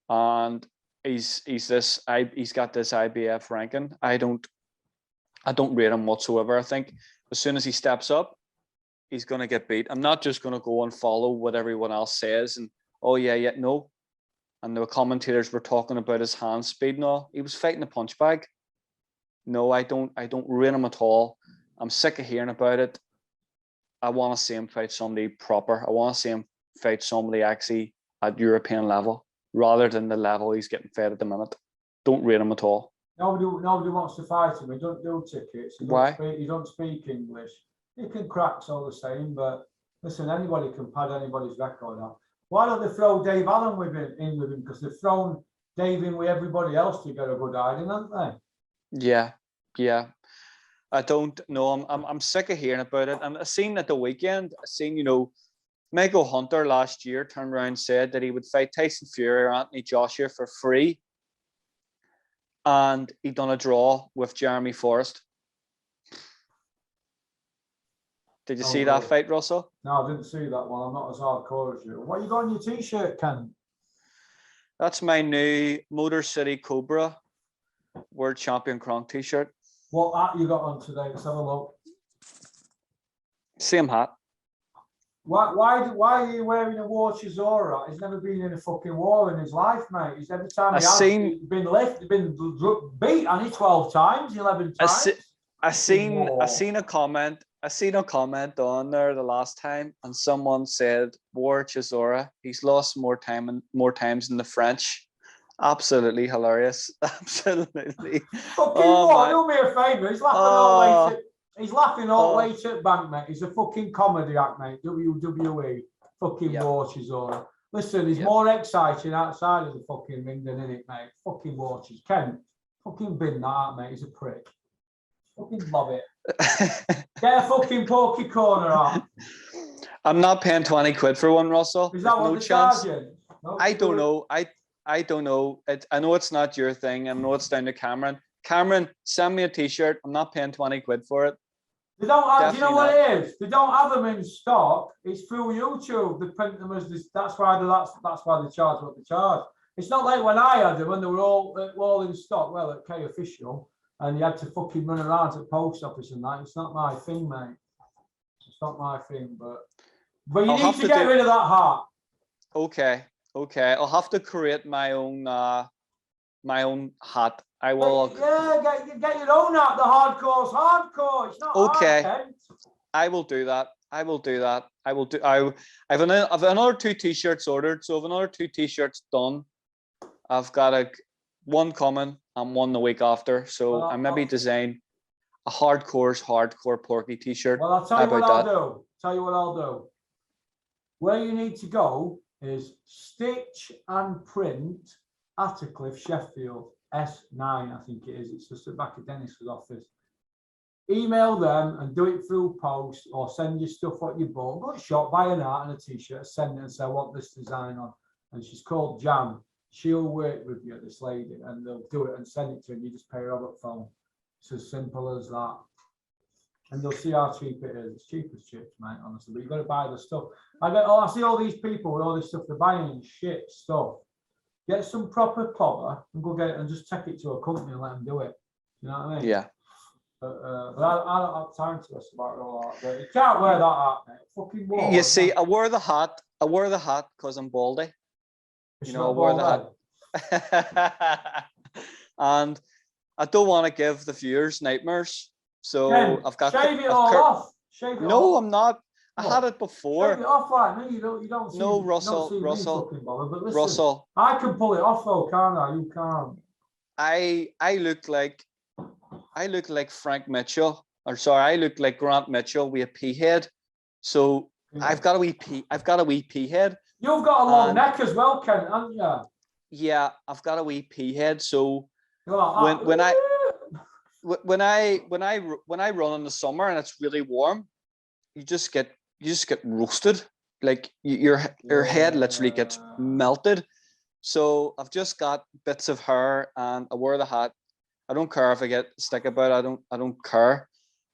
[SPEAKER 3] and he's got this IBF ranking. I don't rate him whatsoever. I think as soon as he steps up, he's going to get beat. I'm not just going to go and follow what everyone else says and, oh yeah, no. And the commentators were talking about his hand speed. No, he was fighting a punch bag. No, I don't rate him at all. I'm sick of hearing about it. I want to see him fight somebody proper. I want to see him fight somebody actually at European level rather than the level he's getting fed at the minute. Don't rate him at all.
[SPEAKER 5] Nobody wants to fight him. He don't do tickets.
[SPEAKER 3] Why?
[SPEAKER 5] He don't speak English. He can cracks all the same, but listen, anybody can pad anybody's record up. Why don't they throw Dave Allen in with him? Because they've thrown Dave in with everybody else to get a good hiding, haven't they?
[SPEAKER 3] Yeah. I don't know. I'm sick of hearing about it. And I seen at the weekend, Michael Hunter last year turned around and said that he would fight Tyson Fury or Anthony Joshua for free. And he done a draw with Jeremy Forrest. Did you see that fight, Russell?
[SPEAKER 5] No, I didn't see that one. I'm not as hardcore as you. What you got on your t-shirt, Ken?
[SPEAKER 3] That's my new Motor City Cobra World Champion Kronk t-shirt.
[SPEAKER 5] What hat you got on today? Let's have a look.
[SPEAKER 3] Same hat.
[SPEAKER 5] Why are you wearing a war Chisora? He's never been in a fucking war in his life, mate. He's every time he's been beat on it 12 times, 11 times.
[SPEAKER 3] I seen a comment on there the last time, and someone said War Chisora. He's lost more times than the French. Absolutely hilarious. Absolutely.
[SPEAKER 5] Fucking what? Do me a favour. He's laughing all late at bank, mate. He's a fucking comedy act, mate. WWE. Fucking War Chisora. Listen, he's more exciting outside of the fucking ring than in it, mate. Fucking War Chisora. Ken, fucking bin that, mate. He's a prick. Fucking love it. Get a fucking Porky Corner on.
[SPEAKER 3] I'm not paying 20 quid for one, Russell.
[SPEAKER 5] Is that what
[SPEAKER 3] no
[SPEAKER 5] the
[SPEAKER 3] chance.
[SPEAKER 5] No,
[SPEAKER 3] I don't know. I don't know. I know it's not your thing. I know it's down to Cameron. Cameron, send me a t-shirt. I'm not paying 20 quid for it.
[SPEAKER 5] They don't have, do you know what it is? They don't have them in stock. It's through YouTube. They print them as this. That's why they charge what they charge. It's not like when I had them when they were all in stock. Well, at K Official, and you had to fucking run around to the post office and that. It's not my thing, mate. It's not my thing, but you need to get rid of that hat.
[SPEAKER 3] Okay. I'll have to create my own hat. I will.
[SPEAKER 5] Get your own hat. The hardcore's hardcore. It's not
[SPEAKER 3] okay.
[SPEAKER 5] Hard,
[SPEAKER 3] I will do that. I have another 2 t-shirts ordered, so I have another 2 t-shirts done. I've got one coming and one the week after. So I maybe design a hardcore Porky t-shirt.
[SPEAKER 5] Well, I'll tell you what I'll do. Where you need to go is Stitch and Print, Attercliffe, Sheffield, S9, I think it is. It's just at the back of Dennis's office. Email them and do it through post, or send your stuff what you bought. Go to shop, buy an art and a t-shirt, send it and say, I want this design on. And she's called Jam. She'll work with you, this lady, and they'll do it and send it to you. You just pay her over the phone. It's as simple as that. And you'll see how cheap it is. It's cheap as chips, mate, honestly. But you've got to buy the stuff. I see all these people with all this stuff, they're buying shit stuff. Get some proper pother and go get it and just take it to a company and let them do it. You know what I mean? Yeah. But I don't have time to us about all that. But you can't wear that hat, mate. Fucking war.
[SPEAKER 3] You see, I wear the hat because I'm baldy. I wear the hat. And I don't want to give the viewers nightmares. So Ken,
[SPEAKER 5] I've got shave it all off. Shave it off.
[SPEAKER 3] I'm not. I had it before.
[SPEAKER 5] Shave it off, like no, you don't see.
[SPEAKER 3] No, Russell.
[SPEAKER 5] But listen, Russell. I can pull it off though, can't I? You can't.
[SPEAKER 3] I look like Frank Mitchell, I look like Grant Mitchell with a pea head. So yeah. I've got a wee pea head.
[SPEAKER 5] You've got a long neck as well, Ken, haven't you?
[SPEAKER 3] Yeah, I've got a wee pea head. So when I run in the summer and it's really warm, you just get roasted. Like your head literally gets melted. So I've just got bits of hair and I wear the hat. I don't care if I get stick about it. I don't care.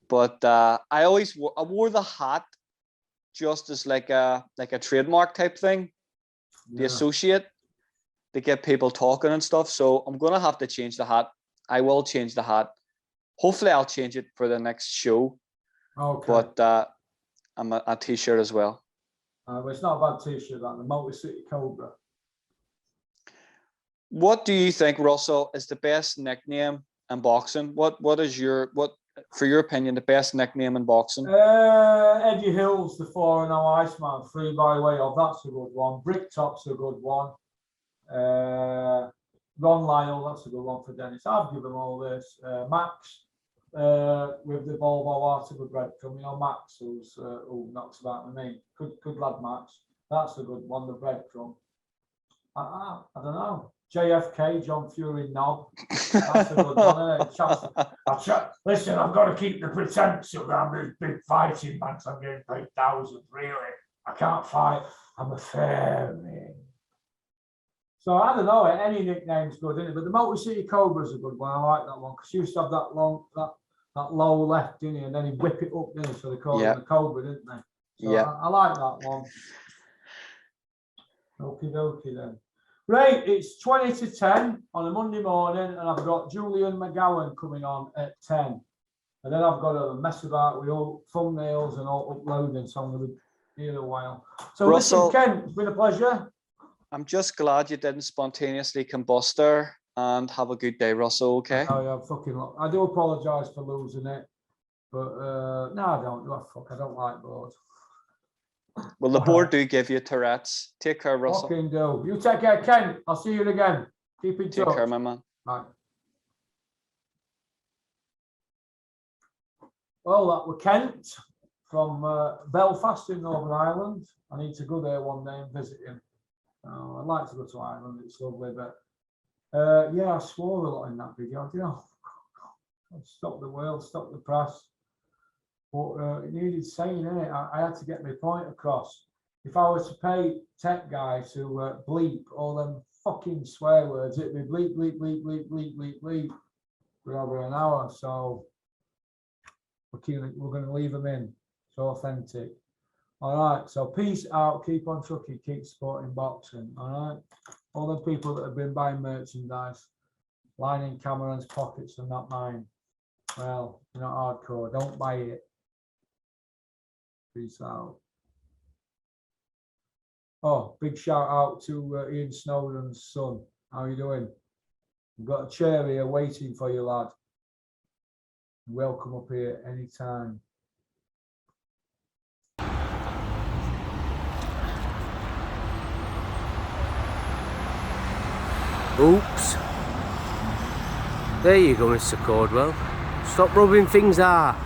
[SPEAKER 3] But I wore the hat just as like a trademark type thing. The associate. to get people talking and stuff. So I'm gonna have to change the hat. I will change the hat. Hopefully, I'll change it for the next show.
[SPEAKER 5] Okay.
[SPEAKER 3] But I'm a t-shirt as well.
[SPEAKER 5] But it's not a bad t-shirt, that the Motor City Cobra.
[SPEAKER 3] What do you think, Russell, is the best nickname in boxing? What for your opinion, the best nickname in boxing?
[SPEAKER 5] Eddie Hill's the 4-0 Iceman, 3 by way of, that's a good one. Bricktop's a good one. Ron Lyle, that's a good one for Dennis. I've given them all this. Max, with the Volvo Article breadcrumb, you know, Max, who knocks about with me. Good lad, Max. That's a good one, the breadcrumb. I don't know. JFK, John Fury Knob. That's a good one, isn't it? Listen, I've got to keep the pretense around this big fighting match. I'm getting paid thousands, really. I can't fight. I'm a fairy. So I don't know. Any nickname's good, isn't it? But the Motor City Cobra's a good one. I like that one because he used to have that long, that low left, didn't he? And then he'd whip it up, didn't he? So they called him the Cobra, didn't they? So I like that one. Okie dokie then. Right, it's 20 to 10 on a Monday morning, and I've got Julian McGowan coming on at 10. And then I've got to mess about with all thumbnails and all uploading, so I'm going to be here a while. So Russell, listen, Ken, it's been a pleasure.
[SPEAKER 3] I'm just glad you didn't spontaneously combust there, and have a good day, Russell, okay?
[SPEAKER 5] Oh, yeah, I do apologise for losing it, but no, I don't. I don't like boards.
[SPEAKER 3] Well, the board do give you Tourette's. Take care, Russell.
[SPEAKER 5] Fucking do. You take care, Ken. I'll see you again. Keep in touch.
[SPEAKER 3] Take care, my man.
[SPEAKER 5] Bye. Well, that was Kent from Belfast in Northern Ireland. I need to go there one day and visit him. I'd like to go to Ireland. It's lovely, but yeah, I swore a lot in that video. You know, stop the world, stop the press. But it needed saying, innit? I had to get my point across. If I was to pay tech guys to bleep all them fucking swear words, it'd be bleep, bleep, bleep, bleep, bleep, bleep, bleep for over an hour. So we're going to leave them in. It's authentic. All right. So peace out. Keep on trucking. Keep supporting boxing. All right. All the people that have been buying merchandise, lining Cameron's pockets and not mine. Well, you're not hardcore. Don't buy it. Peace out. Oh, big shout out to Ian Snowden's son. How you doing? We've got a chair here waiting for you, lad. Welcome up here anytime.
[SPEAKER 6] Oops. There you go, Mr. Cordwell. Stop rubbing things out.